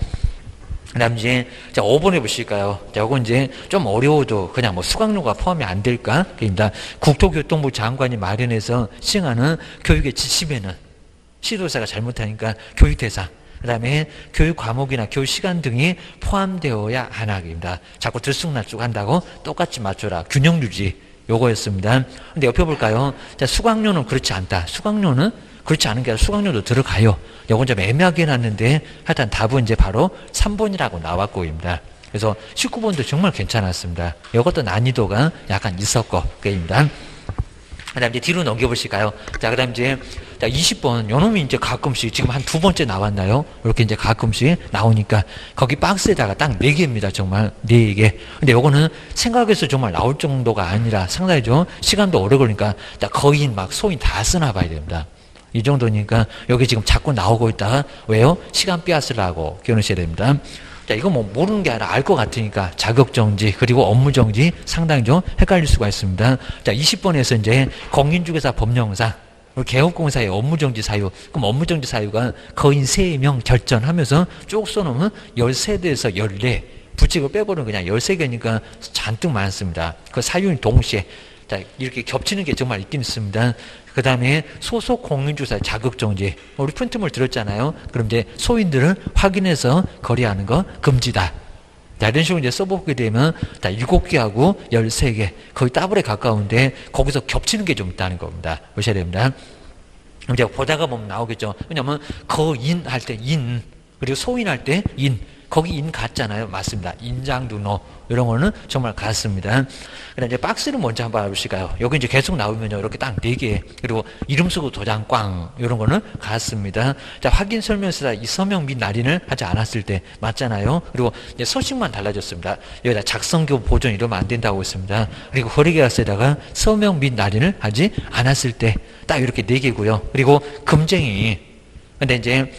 그 다음 이제, 자, 5번에 보실까요? 자, 요건 이제 좀 어려워도 그냥 뭐 수강료가 포함이 안 될까? 그입니다. 국토교통부 장관이 마련해서 시행하는 교육의 지침에는 시도사가 잘못하니까 교육 대상, 그 다음에 교육 과목이나 교육 시간 등이 포함되어야 하나입니다. 자꾸 들쑥날쑥 한다고 똑같이 맞춰라. 균형 유지. 요거였습니다. 근데 옆에 볼까요? 자, 수강료는 그렇지 않다. 수강료는 그렇지 않은 게 아니라 수강료도 들어가요. 요건 좀 애매하게 해놨는데 하여튼 답은 이제 바로 3번이라고 나왔고입니다. 그래서 19번도 정말 괜찮았습니다. 요것도 난이도가 약간 있었고, 그입니다. 그 다음 이제 뒤로 넘겨보실까요? 자, 그 다음 이제, 자, 20번. 요 놈이 이제 가끔씩, 지금 한 2번째 나왔나요? 이렇게 이제 가끔씩 나오니까, 거기 박스에다가 딱 4개입니다. 정말. 4개. 근데 요거는 생각해서 정말 나올 정도가 아니라 상당히 좀 시간도 오래 걸리니까, 자, 거인 막 소인 다 쓰나 봐야 됩니다. 이 정도니까, 여기 지금 자꾸 나오고 있다가, 왜요? 시간 빼앗으려고 기억하셔야 됩니다. 자, 이거 뭐 모르는 게 아니라 알 것 같으니까 자격정지 그리고 업무정지 상당히 좀 헷갈릴 수가 있습니다. 자, 20번에서 이제 공인중개사 법령상 개업공사의 업무정지 사유. 그럼 업무정지 사유가 거인 3명 결전하면서 쭉 써놓으면 13대에서 14. 부칙을 빼버리면 그냥 13개니까 잔뜩 많습니다. 그 사유는 동시에. 자, 이렇게 겹치는 게 정말 있긴 있습니다. 그 다음에 소속 공인주사 자격정지. 우리 프린트물 들었잖아요. 그럼 이제 소인들을 확인해서 거래하는 거 금지다. 자, 이런 식으로 이제 써보게 되면 자, 7개하고 13개. 거의 더블에 가까운데 거기서 겹치는 게 좀 있다는 겁니다. 보셔야 됩니다. 이제 보다가 보면 나오겠죠. 왜냐면 거인 할 때 인, 그리고 소인 할 때 인. 거기 인 같잖아요. 맞습니다. 인장두노 이런 거는 정말 같습니다. 그다음 이제 박스를 먼저 한번 알아보실까요? 여기 이제 계속 나오면요. 이렇게 딱 4개. 그리고 이름 쓰고 도장 꽝 이런 거는 같습니다. 자, 확인 설명서다 이 서명 및 날인을 하지 않았을 때 맞잖아요. 그리고 이제 서식만 달라졌습니다. 여기다 작성교 보존 이러면 안 된다고 했습니다. 그리고 거래계약서에다가 서명 및 날인을 하지 않았을 때 딱 이렇게 4개고요. 그리고 금쟁이. 근데 이제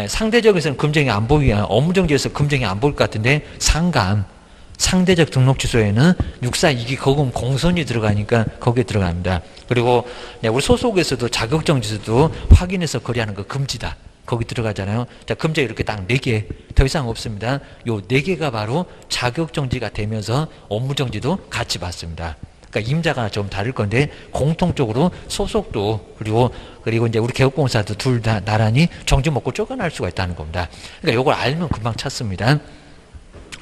상대적에서는 금쟁이 안 보이게 업무정지에서 금쟁이 안 보일 것 같은데 상대적 등록 취소에는 642기 거금 공선이 들어가니까 거기에 들어갑니다. 그리고 우리 소속에서도 자격정지에서도 확인해서 거래하는 거 금지다. 거기 들어가잖아요. 자, 금지 이렇게 딱 4개. 더 이상 없습니다. 요 4개가 바로 자격정지가 되면서 업무정지도 같이 받습니다. 그러니까 임자가 좀 다를 건데 공통적으로 소속도 그리고 이제 우리 개업공사도 둘 다 나란히 정지 먹고 쫓겨날 수가 있다는 겁니다. 그러니까 이걸 알면 금방 찾습니다.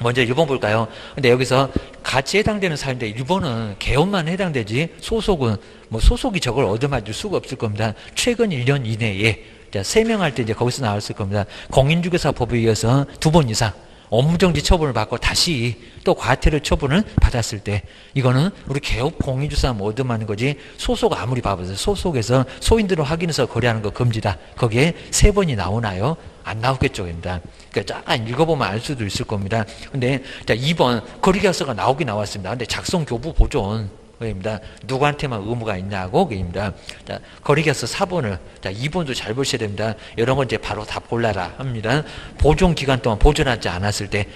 먼저 1번 볼까요? 근데 여기서 같이 해당되는 사유인데 1번은 개업만 해당되지 소속은 뭐 소속이 저걸 얻어맞을 수가 없을 겁니다. 최근 1년 이내에 3명 할 때 이제 거기서 나왔을 겁니다. 공인중개사법에 의해서 2번 이상 업무정지 처분을 받고 다시 또 과태료 처분을 받았을 때 이거는 우리 개업 공인중개사 얻어맞는 거지 소속 아무리 봐보세요. 소속에서 소인들을 확인해서 거래하는 거 금지다. 거기에 3번이 나오나요? 안 나오겠죠. 입니다. 그러니까 잠깐 읽어보면 알 수도 있을 겁니다. 근데 자 2번 거래계약서가 나오긴 나왔습니다. 근데 작성교부 보존 입니다. 누구한테만 의무가 있냐고 입니다. 자, 거래계약서 4번을 자 2번도 잘 보셔야 됩니다. 이런 건 이제 바로 다 골라라 합니다. 보존 기간 동안 보존하지 않았을 때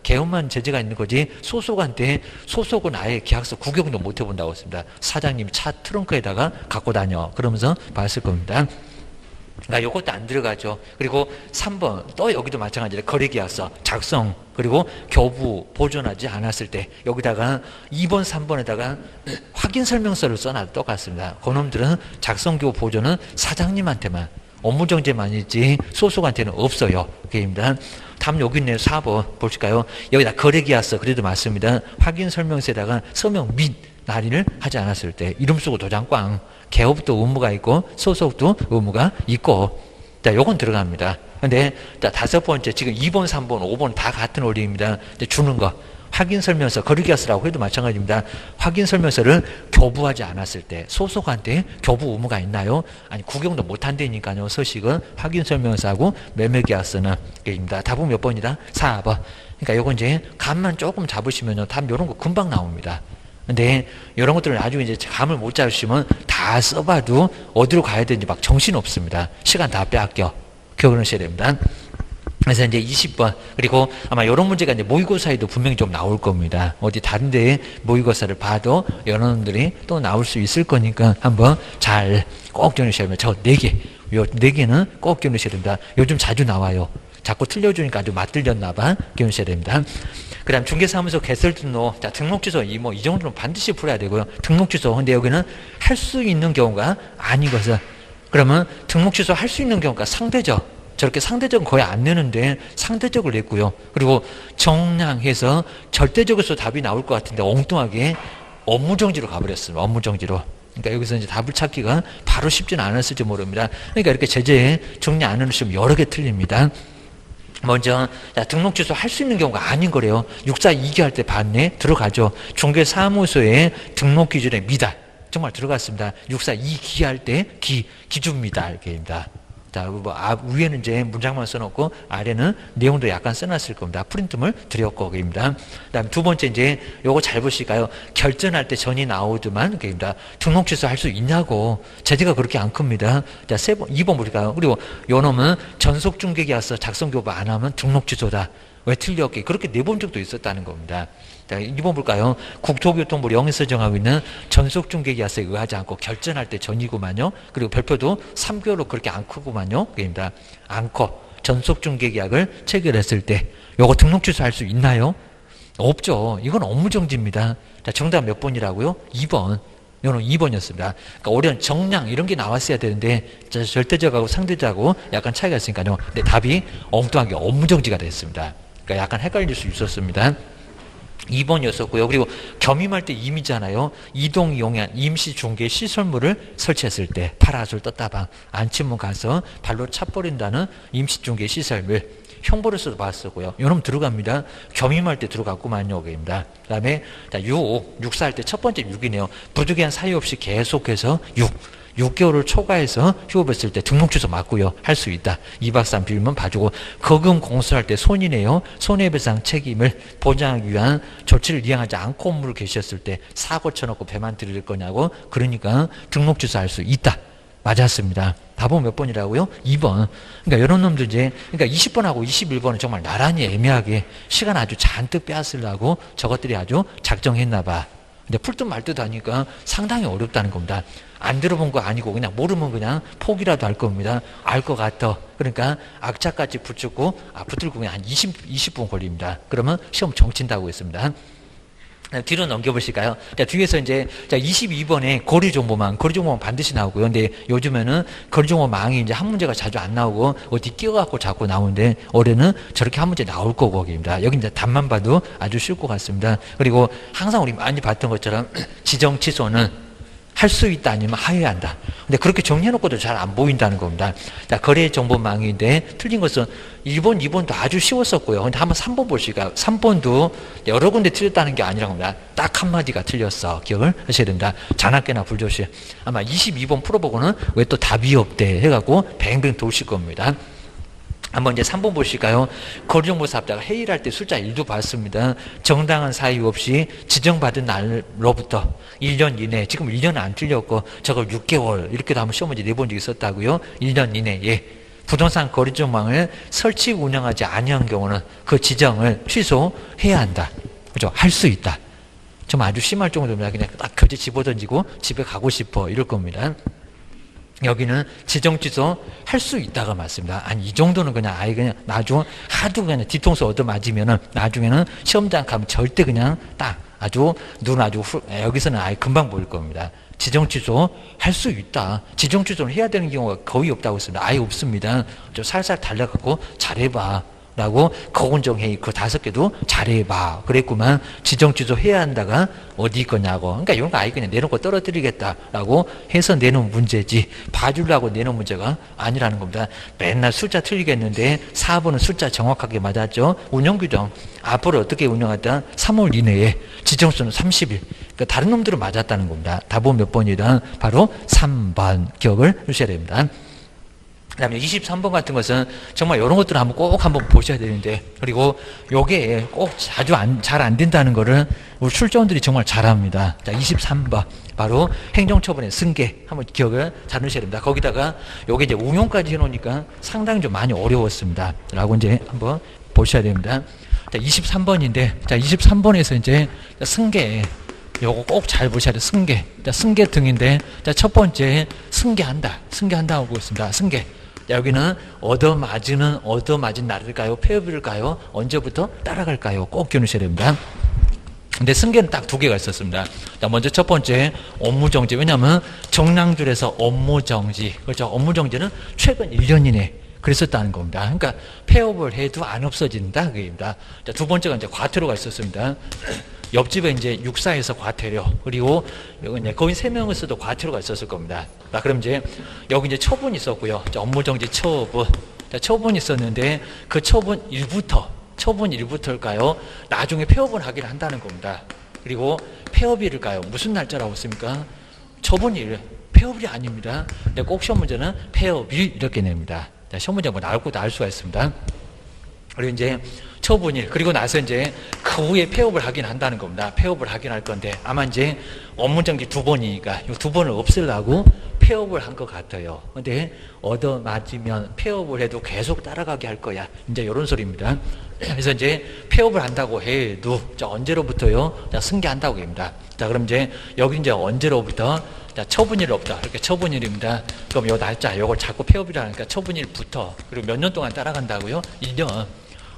개업만 제재가 있는 거지 소속한테 소속은 아예 계약서 구경도 못 해본다고 했습니다. 사장님 차 트렁크에다가 갖고 다녀 그러면서 봤을 겁니다. 그러니까 이것도 안 들어가죠. 그리고 3번 또 여기도 마찬가지로 거래계약서 작성 그리고 교부 보존하지 않았을 때 여기다가 2번 3번에다가 확인설명서를 써놔도 똑같습니다. 그놈들은 작성교부 보존은 사장님한테만 업무정지만이지 소속한테는 없어요. 그입니다. 다음 여기 있네요. 4번 보실까요? 여기다 거래계약서 그래도 맞습니다. 확인설명서에다가 서명 및 날인을 하지 않았을 때 이름 쓰고 도장 꽝 개업도 의무가 있고 소속도 의무가 있고 자 요건 들어갑니다. 근데 자 5번째 지금 2번 3번 5번 다 같은 원리입니다. 주는 거 확인설명서 거래계약서라고 해도 마찬가지입니다. 확인설명서를 교부하지 않았을 때 소속한테 교부 의무가 있나요? 아니 구경도 못한다니까요. 서식은 확인설명서하고 매매계약서는 입니다. 답은 몇 번이다? 4번. 그러니까 요건 이제 감만 조금 잡으시면요 답 요런 거 금방 나옵니다. 근데 이런 것들을 나중에 이제 감을 못 잡으시면 다 써봐도 어디로 가야 되는지 막 정신 없습니다. 시간 다 빼앗겨. 기억하셔야 됩니다. 그래서 이제 20번 그리고 아마 이런 문제가 이제 모의고사에도 분명히 좀 나올 겁니다. 어디 다른 데에 모의고사를 봐도 이런 놈들이 또 나올 수 있을 거니까 한번 잘 꼭 정리하셔야 됩니다. 저 4개 요 4개는 꼭 정리하셔야 됩니다. 요즘 자주 나와요. 자꾸 틀려주니까 아주 맞들렸나봐. 기억하셔야 됩니다. 그 다음 중개사무소 개설 등록, 자, 등록 취소, 이 정도는 반드시 풀어야 되고요. 등록 취소. 근데 여기는 할 수 있는 경우가 아니거든. 그러면 등록 취소 할 수 있는 경우가 상대적. 저렇게 상대적은 거의 안 내는데 상대적을 냈고요. 그리고 정량해서 절대적으로서 답이 나올 것 같은데 엉뚱하게 업무정지로 가버렸어요. 업무정지로. 그러니까 여기서 이제 답을 찾기가 바로 쉽지는 않았을지 모릅니다. 그러니까 이렇게 제재에 정리 안 해놓으시면 여러 개 틀립니다. 먼저 등록 취소 할 수 있는 경우가 아닌 거래요. 642기 할 때 봤네? 들어가죠. 중개사무소의 등록 기준에 미달 정말 들어갔습니다. 642기 할 때 기준 미달입니다. 자, 위에는 이제 문장만 써놓고 아래는 내용도 약간 써놨을 겁니다. 프린트물 드렸고 그입니다. 그다음 두 번째 이제 요거 잘 보실까요? 결전할 때 전이 나오더만 그입니다. 등록 취소 할 수 있냐고 제재가 그렇게 안 큽니다. 자, 2번 볼까요? 그리고 요 놈은 전속 중개계약서 작성 교부 안 하면 등록 취소다. 왜 틀렸게 그렇게 내본 적도 있었다는 겁니다. 자, 2번 볼까요? 국토교통부 령에서 정하고 있는 전속중개계약서에 의하지 않고 결전할 때 전이구만요. 그리고 별표도 3개월로 그렇게 안 크구만요. 그입니다. 않고 전속중개계약을 체결했을 때 요거 등록 취소할 수 있나요? 없죠. 이건 업무정지입니다. 자, 정답 몇 번이라고요? 2번. 이거는 2번이었습니다. 그러니까 올해는 정량 이런 게 나왔어야 되는데 절대적하고 상대적하고 약간 차이가 있으니까요. 근데 답이 엉뚱하게 업무정지가 됐습니다. 그러니까 약간 헷갈릴 수 있었습니다. 2번이었었고요. 그리고 겸임할 때 임이잖아요. 이동 용이한 임시 중개 시설물을 설치했을 때 파라솔 떴다방 안치문 가서 발로 차버린다는 임시 중개 시설물 형벌에서도 봤었고요. 요놈 들어갑니다. 겸임할 때 들어갔구만요. 입니다. 그 다음에 6사 할 때 첫 번째 6이네요. 부득이한 사유 없이 계속해서 6개월을 초과해서 휴업했을 때 등록취소 맞고요. 할 수 있다. 2박 3일 빌면 봐주고 거금 공수할 때 손이네요. 손해배상 책임을 보장하기 위한 조치를 이행하지 않고 업무를 계셨을 때 사고 쳐놓고 배만 들릴 거냐고 그러니까 등록취소 할 수 있다. 맞았습니다. 답은 몇 번이라고요? 2번. 그러니까 이런 놈들 이제 그러니까 20번하고 21번은 정말 나란히 애매하게 시간 아주 잔뜩 빼앗으려고 저것들이 아주 작정했나 봐. 근데 풀듯 말듯 하니까 상당히 어렵다는 겁니다. 안 들어본 거 아니고 그냥 모르면 그냥 포기라도 할 겁니다. 알 것 같아. 그러니까 악착같이 붙고 붙들고 그냥 한 20분 걸립니다. 그러면 시험 정친다고 했습니다. 뒤로 넘겨보실까요? 자, 뒤에서 이제, 22번에 거리정보망 반드시 나오고요. 근데 요즘에는 거리정보망이 이제 한 문제가 자주 안 나오고, 어디 끼워갖고 자꾸 나오는데, 올해는 저렇게 한 문제 나올 거고, 거기입니다. 여기 이제 답만 봐도 아주 쉬울 것 같습니다. 그리고 항상 우리 많이 봤던 것처럼, 지정 취소는 할 수 있다 아니면 하여야 한다. 근데 그렇게 정리해놓고도 잘 안 보인다는 겁니다. 자, 거래정보망인데 틀린 것은 1번, 2번도 아주 쉬웠었고요. 근데 한번 3번 보실까요? 3번도 여러 군데 틀렸다는 게 아니라고 합니다. 딱 한마디가 틀렸어. 기억을 하셔야 됩니다. 자나깨나 불조시. 아마 22번 풀어보고는 왜 또 답이 없대 해갖고 뱅뱅 도실 겁니다. 한번 이제 3번 보실까요? 거리정보 사업자가 회의를 할 때 숫자 1도 봤습니다. 정당한 사유 없이 지정받은 날로부터 1년 이내, 지금 1년은 안 틀렸고 저걸 6개월 이렇게도 한번 시험 문제 내본 적이 있었다고요. 1년 이내에 부동산 거리정보망을 설치 운영하지 아니한 경우는 그 지정을 취소해야 한다. 그죠? 할 수 있다. 좀 아주 심할 정도입니다. 그냥 딱 결제 집어던지고 집에 가고 싶어 이럴 겁니다. 여기는 지정 취소 할 수 있다가 맞습니다. 아니 이 정도는 그냥 아예 그냥 나중 하도 그냥 뒤통수 얻어맞으면은 나중에는 시험장 가면 절대 그냥 딱 아주 눈 아주 여기서는 아예 금방 보일 겁니다. 지정 취소 할 수 있다. 지정 취소를 해야 되는 경우가 거의 없다고 했습니다. 아예 없습니다. 좀 살살 달려갖고 잘해봐. 라고 거운정회의 그 5개도 잘해봐 그랬구만. 지정 취소 해야 한다가 어디 거냐고. 그러니까 이런 거 아예 그냥 내놓고 떨어뜨리겠다라고 해서 내놓은 문제지 봐주려고 내놓은 문제가 아니라는 겁니다. 맨날 숫자 틀리겠는데 4번은 숫자 정확하게 맞았죠. 운영규정 앞으로 어떻게 운영하다 3월 이내에 지정수는 30일. 그러니까 다른 놈들은 맞았다는 겁니다. 답은 몇 번이다? 바로 3번 기억을 하셔야 됩니다. 그 다음에 23번 같은 것은 정말 이런 것들을 꼭 한번 보셔야 되는데, 그리고 요게 꼭 자주 잘 안 된다는 거를 우리 출전들이 정말 잘합니다. 자, 23번. 바로 행정처분의 승계. 한번 기억을 잘 하셔야 됩니다. 거기다가 요게 이제 응용까지 해놓으니까 상당히 좀 많이 어려웠습니다. 라고 이제 한번 보셔야 됩니다. 자, 23번인데, 자, 23번에서 이제 승계. 요거 꼭 잘 보셔야 돼요. 승계. 자, 승계 등인데, 자, 첫 번째, 승계한다. 승계한다고 있습니다. 승계. 자, 여기는 얻어맞은 날일까요? 폐업일까요? 언제부터 따라갈까요? 꼭 기억하셔야 됩니다. 근데 승계는 딱 2개가 있었습니다. 자, 먼저 첫 번째, 업무정지. 왜냐하면 정량줄에서 업무정지. 그렇죠? 업무정지는 최근 1년 이내. 그랬었다는 겁니다. 그러니까 폐업을 해도 안 없어진다. 그입니다. 자, 두 번째가 이제 과태료가 있었습니다. 옆집에 이제 육사에서 과태료, 그리고 이제 거의 3명에서도 과태료가 있었을 겁니다. 자, 그럼 이제 여기 이제 처분이 있었고요. 자, 업무정지 처분. 자, 처분이 있었는데 그 처분 일부터일까요? 나중에 폐업을 하기를 한다는 겁니다. 그리고 폐업일일까요? 무슨 날짜라고 했습니까? 처분일, 폐업일이 아닙니다. 근데 꼭 시험 문제는 폐업일 이렇게 냅니다. 자, 시험 문제 뭐 나올 것도 알 수가 있습니다. 그리고 이제 처분일, 그리고 나서 이제 그 후에 폐업을 하긴 한다는 겁니다. 폐업을 하긴 할 건데 아마 이제 업무정지 2번이니까 이 2번을 없애려고 폐업을 한 것 같아요. 근데 얻어맞으면 폐업을 해도 계속 따라가게 할 거야. 이제 이런 소리입니다. 그래서 이제 폐업을 한다고 해도 자, 언제로부터요? 자, 승계한다고 합니다. 자, 그럼 이제 여기 이제 언제로부터? 자, 처분일 없다. 이렇게 처분일입니다. 그럼 요 날짜, 요걸 자꾸 폐업이라니까 처분일부터. 그리고 몇 년 동안 따라간다고요? 1년.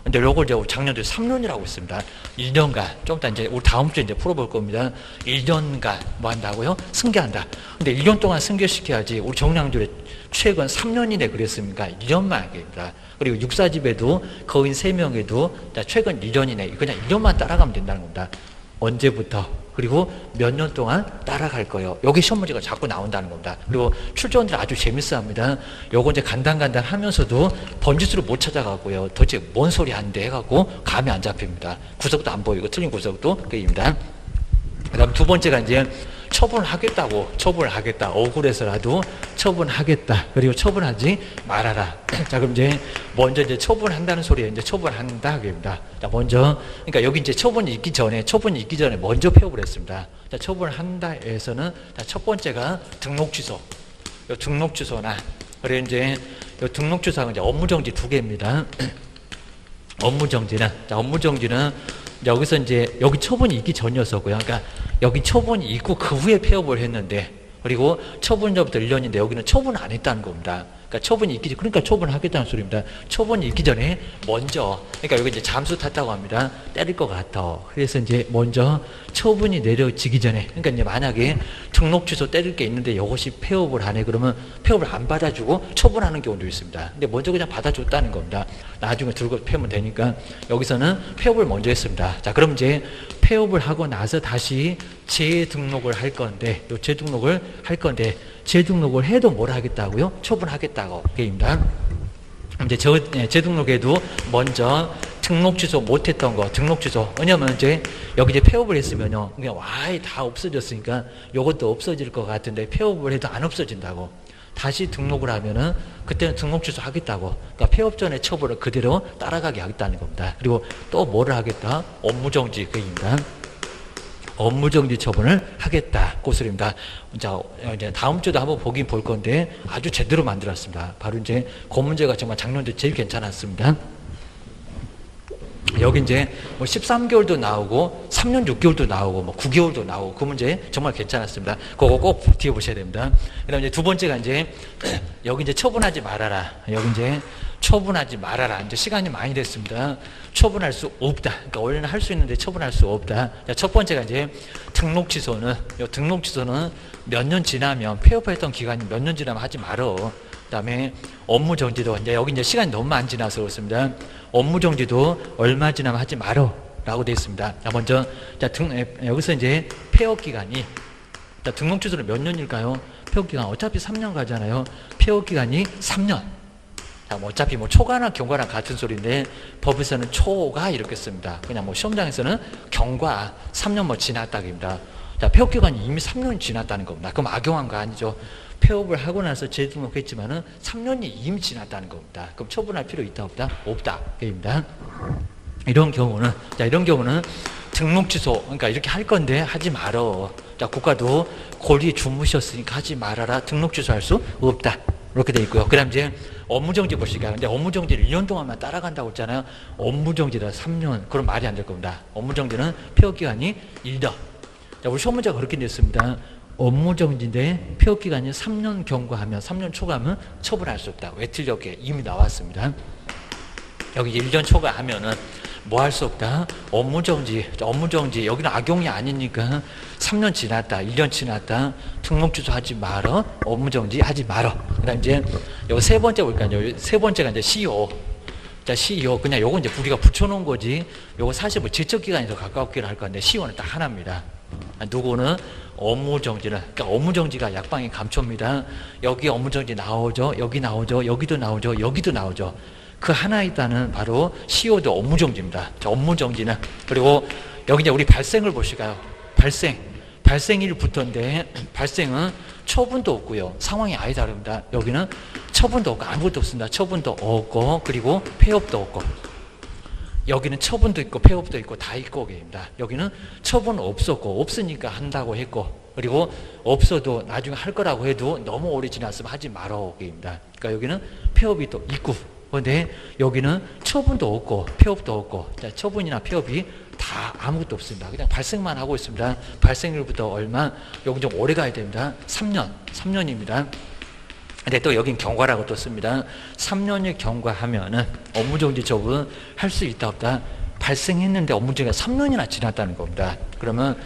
근데 요걸 이제 작년도에 3년이라고 했습니다. 1년간. 좀 이따 이제 우리 다음 주에 이제 풀어볼 겁니다. 1년간 뭐 한다고요? 승계한다. 근데 1년 동안 승계시켜야지. 우리 정량줄에 최근 3년 이내 그랬습니까? 1년만 하겠습니다. 그리고 육사집에도 거인 3명에도 최근 1년 이내 그냥 1년만 따라가면 된다는 겁니다. 언제부터? 그리고 몇 년 동안 따라갈 거예요. 여기 시험 문제가 자꾸 나온다는 겁니다. 그리고 출제원들 아주 재밌어 합니다. 요거 이제 간단간단 하면서도 번지수를 못 찾아가고요. 도대체 뭔 소리 하는데 해갖고 감이 안 잡힙니다. 구석도 안 보이고 틀린 구석도 그입니다. 그 다음 두 번째가 이제 처분하겠다고, 처분하겠다. 억울해서라도 처분하겠다. 그리고 처분하지 말아라. 자, 그럼 이제 먼저 이제 처분한다는 소리에 이제 처분한다. 그입니다. 자, 먼저, 그러니까 여기 이제 처분이 있기 전에 먼저 폐업을 했습니다. 자, 처분한다에서는 자, 첫 번째가 등록 취소. 요 등록 취소나, 그리고 이제 요 등록 취소하고 이제 업무 정지 두 개입니다. 업무 정지는, 자, 업무 정지는 여기서 이제 여기 처분이 있기 전이었었고요. 그러니까 여기 처분이 있고 그 후에 폐업을 했는데, 그리고 처분전부터 1년인데 여기는 처분 안 했다는 겁니다. 그러니까 처분이 있기 전, 그러니까 처분하겠다는 소리입니다. 처분이 있기 전에 먼저, 그러니까 여기 이제 잠수 탔다고 합니다. 때릴 것 같아. 그래서 이제 먼저 처분이 내려지기 전에, 그러니까 이제 만약에 등록 취소 때릴 게 있는데 이것이 폐업을 안 해, 그러면 폐업을 안 받아주고 처분하는 경우도 있습니다. 근데 먼저 그냥 받아줬다는 겁니다. 나중에 들고 폐업은 되니까 여기서는 폐업을 먼저 했습니다. 자, 그럼 이제 폐업을 하고 나서 다시 재등록을 할 건데, 요 재등록을 할 건데, 재등록을 해도 뭘 하겠다고요? 처분하겠다고 게임입니다. 이제 재등록에도 먼저 등록 취소 못했던 거, 등록 취소. 왜냐면 이제 여기 이제 폐업을 했으면요, 그냥 와이 다 없어졌으니까 요것도 없어질 것 같은데 폐업을 해도 안 없어진다고. 다시 등록을 하면은 그때는 등록 취소 하겠다고. 그러니까 폐업 전에 처벌을 그대로 따라가게 하겠다는 겁니다. 그리고 또 뭐를 하겠다? 업무정지 그입니다. 업무정지 처분을 하겠다. 그 소리입니다. 자, 이제 다음 주도 한번 보긴 볼 건데 아주 제대로 만들었습니다. 바로 이제 그 문제가 정말 작년도 제일 괜찮았습니다. 여기 이제 뭐 13개월도 나오고 3년 6개월도 나오고 뭐 9개월도 나오고 그 문제 정말 괜찮았습니다. 그거 꼭 뒤에 보셔야 됩니다. 그다음 이제 두 번째가 이제 여기 이제 처분하지 말아라. 여기 이제 처분하지 말아라. 이제 시간이 많이 됐습니다. 처분할 수 없다. 그러니까 원래는 할 수 있는데 처분할 수 없다. 자, 첫 번째가 이제 등록 취소는, 요 등록 취소는 몇 년 지나면, 폐업했던 기간이 몇 년 지나면 하지 말어. 그 다음에 업무 정지도, 이제 여기 이제 시간이 너무 안 지나서 그렇습니다. 업무 정지도 얼마 지나면 하지 말어. 라고 되어 있습니다. 자, 먼저, 자, 여기서 이제 폐업 기간이, 자, 등록 취소는 몇 년일까요? 폐업 기간, 어차피 3년 가잖아요. 폐업 기간이 3년. 자, 뭐 어차피 뭐 초과나 경과랑 같은 소리인데 법에서는 초가 이렇게 씁니다. 그냥 뭐 시험장에서는 경과 3년 뭐 지났다입니다. 자, 폐업 기간이 이미 3년이 지났다는 겁니다. 그럼 악용한 거 아니죠. 폐업을 하고 나서 재등록했지만은 3년이 이미 지났다는 겁니다. 그럼 처분할 필요 있다 없다? 없다. 입니다. 이런 경우는, 자, 이런 경우는 등록 취소, 그러니까 이렇게 할 건데 하지 말어. 자, 국가도 고리 주무셨으니까 하지 말아라. 등록 취소할 수 없다. 이렇게 돼 있고요. 그 다음 이제 업무정지 보시니까, 근데 업무정지를 1년 동안만 따라간다고 했잖아요. 업무정지다 3년. 그럼 말이 안 될 겁니다. 업무정지는 폐업기간이 1년. 자, 우리 시험 문제가 그렇게 됐습니다. 업무정지인데 폐업기간이 3년 경과하면, 3년 초과하면 처분할 수 없다. 왜 틀렸게? 이미 나왔습니다. 여기 1년 초과하면은 뭐 할 수 없다? 업무정지, 여기는 악용이 아니니까 3년 지났다, 1년 지났다, 등록 취소하지 말어, 업무정지 하지 말어. 그 다음 이제 요 세 번째 볼까요? 세 번째가 이제 CO. 자, CO. 그냥 요거 이제 우리가 붙여놓은 거지, 요거 사실 뭐 제척기간이 더 가깝기는 할 건데, CO는 딱 하나입니다. 누구는 업무정지는, 그러니까 업무정지가 약방의 감초입니다. 여기 업무정지 나오죠, 여기 나오죠, 여기도 나오죠, 여기도 나오죠. 그 하나 있다는 바로 CO도 업무정지입니다. 자, 업무정지는, 그리고 여기 이제 우리 발생을 보실까요? 발생일부터인데, 발생은 처분도 없고요. 상황이 아예 다릅니다. 여기는 처분도 없고 아무것도 없습니다. 처분도 없고, 그리고 폐업도 없고. 여기는 처분도 있고 폐업도 있고 다 있고 입니다. 여기는 처분 없었고, 없으니까 한다고 했고, 그리고 없어도 나중에 할 거라고 해도 너무 오래 지났으면 하지 말어 입니다. 그러니까 여기는 폐업이 또 있고, 그런데 여기는 처분도 없고 폐업도 없고, 자, 처분이나 폐업이 다 아무것도 없습니다. 그냥 발생만 하고 있습니다. 발생일부터 얼마, 여기 좀 오래 가야 됩니다. 3년입니다. 근데 또 여긴 경과라고 또 씁니다. 3년을 경과하면은 업무정지 처분 할 수 있다 없다? 발생했는데 업무정지가 3년이나 지났다는 겁니다. 그러면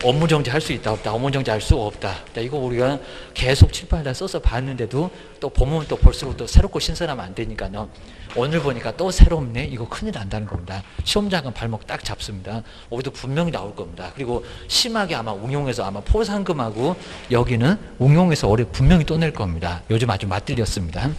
업무 정지할 수 있다 없다, 업무 정지할 수 없다. 자, 이거 우리가 계속 칠판에다 써서 봤는데도 또 보면 또 볼수록 또 새롭고 신선하면 안 되니까요. 오늘 보니까 또 새롭네. 이거 큰일 난다는 겁니다. 시험장은 발목 딱 잡습니다. 오늘도 분명히 나올 겁니다. 그리고 심하게 아마 응용해서 아마 포상금하고 여기는 응용해서 올해 분명히 또 낼 겁니다. 요즘 아주 맞들렸습니다.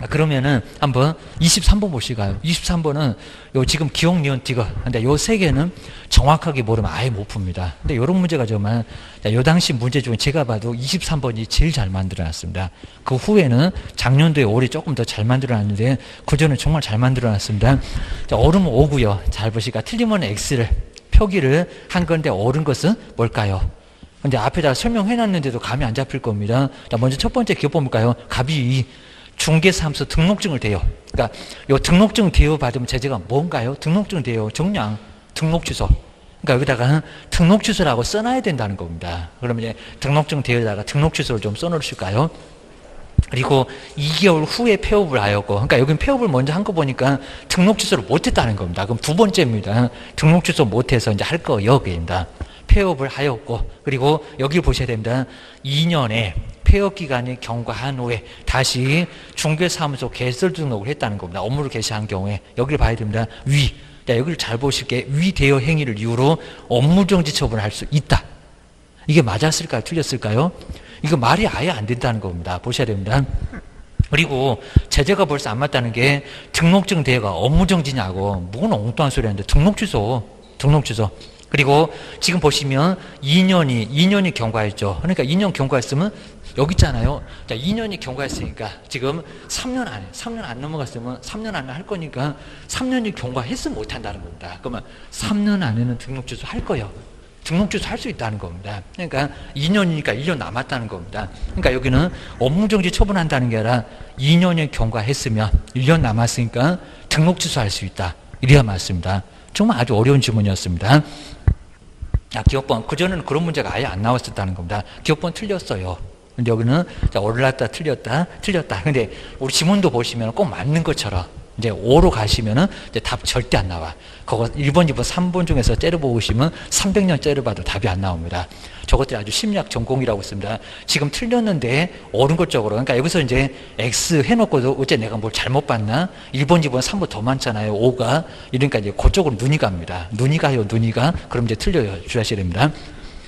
그러면은 한번 23번 보시가요. 23번은 요 지금 기억, 니은, 디귿. 근데 요 세 개는 정확하게 모르면 아예 못 풉니다. 근데 요런 문제가 정말 요 당시 문제 중에 제가 봐도 23번이 제일 잘 만들어 놨습니다. 그 후에는 작년도에 올해 조금 더 잘 만들어 놨는데 그전에 정말 잘 만들어 놨습니다. 자, 옳으면 5고요. 잘 보시니까 틀리면 X를 표기를 한 건데 옳은 것은 뭘까요? 근데 앞에다 설명해 놨는데도 감이 안 잡힐 겁니다. 자, 먼저 첫 번째 기억 볼까요? 갑이 2. 중개사무소 등록증을 대요. 그러니까 요 등록증 대여 받으면 제재가 뭔가요? 등록증 대여 정량 등록 취소. 그러니까 여기다가 등록 취소라고 써놔야 된다는 겁니다. 그러면 이제 등록증 대여에다가 등록 취소를 좀 써놓으실까요? 그리고 2개월 후에 폐업을 하였고, 그러니까 여기는 폐업을 먼저 한 거 보니까 등록 취소를 못했다는 겁니다. 그럼 두 번째입니다. 등록 취소 못해서 이제 할 거 여기입니다. 폐업을 하였고, 그리고 여기를 보셔야 됩니다. 2년에 폐업 기간이 경과한 후에 다시 중개사무소 개설 등록을 했다는 겁니다. 업무를 개시한 경우에 여기를 봐야 됩니다. 위. 자, 여기를 잘 보실게. 위 대여 행위를 이유로 업무정지 처분을 할 수 있다. 이게 맞았을까요? 틀렸을까요? 이거 말이 아예 안 된다는 겁니다. 보셔야 됩니다. 그리고 제재가 벌써 안 맞다는 게 등록증 대여가 업무정지냐고 뭔 엉뚱한 소리 하는데 등록 취소. 그리고 지금 보시면 2년이 경과했죠. 그러니까 2년 경과했으면 여기 있잖아요. 자, 2년이 경과했으니까 지금 3년 안 넘어갔으면 3년 안에 할 거니까 3년이 경과했으면 못 한다는 겁니다. 그러면 3년 안에는 등록 취소 할 거예요. 등록 취소 할 수 있다는 겁니다. 그러니까 2년이니까 1년 남았다는 겁니다. 그러니까 여기는 업무정지 처분한다는 게 아니라 2년이 경과했으면 1년 남았으니까 등록 취소할 수 있다. 이래야 맞습니다. 정말 아주 어려운 질문이었습니다. 기억번. 그전에는 그런 문제가 아예 안 나왔었다는 겁니다. 기억번 틀렸어요. 근데 여기는 올랐다, 틀렸다. 근데 우리 지문도 보시면 꼭 맞는 것처럼 이제 5로 가시면은 이제 답 절대 안 나와. 그거 1번, 2번, 3번 중에서 째려보시면 300년 째려봐도 답이 안 나옵니다. 저것들이 아주 심리학 전공이라고 있습니다. 지금 틀렸는데 옳은 것 쪽으로. 그러니까 여기서 이제 X 해놓고도 어째 내가 뭘 잘못 봤나? 1번, 2번, 3번 더 많잖아요. 5가. 이러니까 이제 그쪽으로 눈이 갑니다. 눈이 가요. 그럼 이제 틀려요. 주의하셔야 됩니다.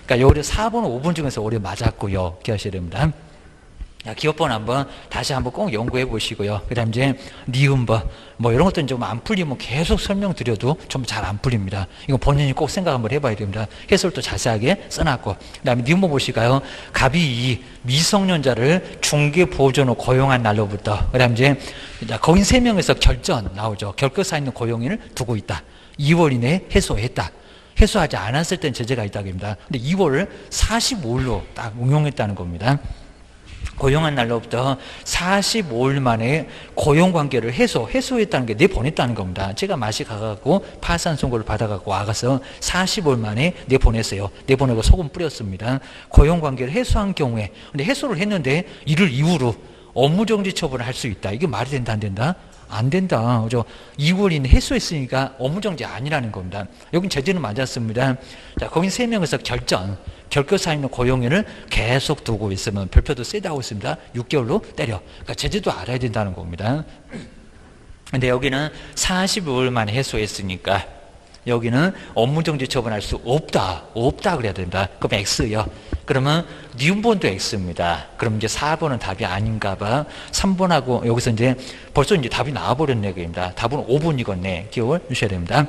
그러니까 요리 4번, 5번 중에서 오래 맞았고요. 기억하셔야 됩니다. 기억번 한번 다시 한번 꼭 연구해 보시고요. 그 다음 이제 니은번 뭐 이런 것들은 좀 안 풀리면 계속 설명드려도 좀 잘 안 풀립니다. 이거 본인이 꼭 생각 한번 해봐야 됩니다. 해설도 자세하게 써놨고, 그 다음에 니은번 보실까요? 갑이 2 미성년자를 중개보조로 고용한 날로부터, 그 다음 이제 거긴 3명에서 결전 나오죠. 결격사 있는 고용인을 두고 있다. 2월 이내에 해소했다. 해소하지 않았을 땐 제재가 있다고 합니다. 근데 2월을 45일로 딱 응용했다는 겁니다. 고용한 날로부터 45일 만에 고용관계를 해소했다는 게 내보냈다는 겁니다. 제가 맛이 가갖고 파산 선고를 받아갖고 와가서 45일 만에 내보냈어요. 내보내고 소금 뿌렸습니다. 고용관계를 해소한 경우에, 근데 해소를 했는데 이를 이유로 업무정지 처분을 할 수 있다. 이게 말이 된다, 안 된다? 안 된다. 그죠? 2월 이내 해소했으니까 업무정지 아니라는 겁니다. 여긴 제재는 맞았습니다. 자, 거긴 3명에서 결격사 있는 고용인을 계속 두고 있으면 별표도 세다고 있습니다. 6개월로 때려. 그러니까 제재도 알아야 된다는 겁니다. 근데 여기는 45일 만에 해소했으니까 여기는 업무정지 처분할 수 없다 그래야 됩니다. 그럼 X요. 그러면 니은번도 X입니다. 그럼 이제 4번은 답이 아닌가 봐. 3번하고 여기서 이제 벌써 이제 답이 나와버렸네. 그입니다. 답은 5번이겠네. 기억을 주셔야 됩니다.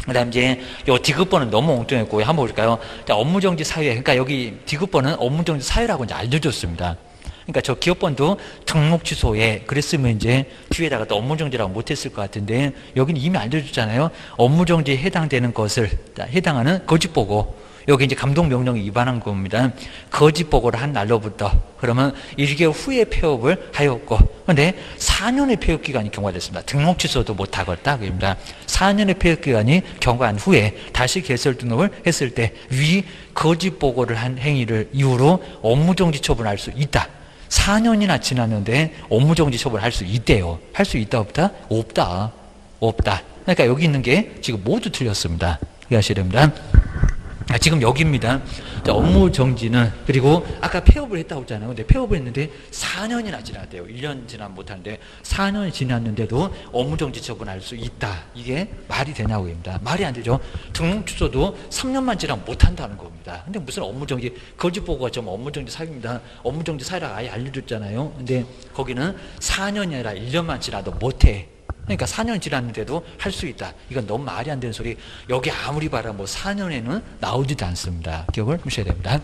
그 다음 이제 요 디귿번은 너무 엉뚱했고 한번 볼까요? 자, 업무정지 사유. 그러니까 여기 디귿번은 업무정지 사유라고 이제 알려줬습니다. 그러니까 저 기업번도 등록 취소에 그랬으면 이제 뒤에다가 또 업무정지라고 못했을 것 같은데 여기는 이미 알려줬잖아요. 업무정지에 해당되는 것을 해당하는 거짓보고, 여기 이제 감독명령에 위반한 겁니다. 거짓보고를 한 날로부터 그러면 1개월 후에 폐업을 하였고, 그런데 4년의 폐업기간이 경과됐습니다. 등록 취소도 못하겠다 그입니다. 4년의 폐업기간이 경과한 후에 다시 개설 등록을 했을 때 위 거짓보고를 한 행위를 이유로 업무정지 처분할 수 있다. 4년이나 지났는데 업무정지 처분할 수 있대요. 할 수 있다 없다? 없다. 그러니까 여기 있는 게 지금 모두 틀렸습니다. 이해하셔야 됩니다. 지금 여기입니다. 자, 업무 정지는, 그리고 아까 폐업을 했다고 했잖아요. 근데 폐업을 했는데 4년이나 지났대요. 1년 지나면 못하는데 4년이 지났는데도 업무 정지 처분할 수 있다. 이게 말이 되냐고 합니다. 말이 안 되죠. 등록 취소도 3년만 지나면 못한다는 겁니다. 근데 무슨 업무 정지, 거짓 보고가 좀 업무 정지 사유입니다. 업무 정지 사유라고 아예 알려줬잖아요. 근데 거기는 4년이 아니라 1년만 지나도 못해. 그러니까 4년 지났는데도 할 수 있다. 이건 너무 말이 안 되는 소리. 여기 아무리 봐라 뭐 4년에는 나오지도 않습니다. 기억을 하셔야 됩니다.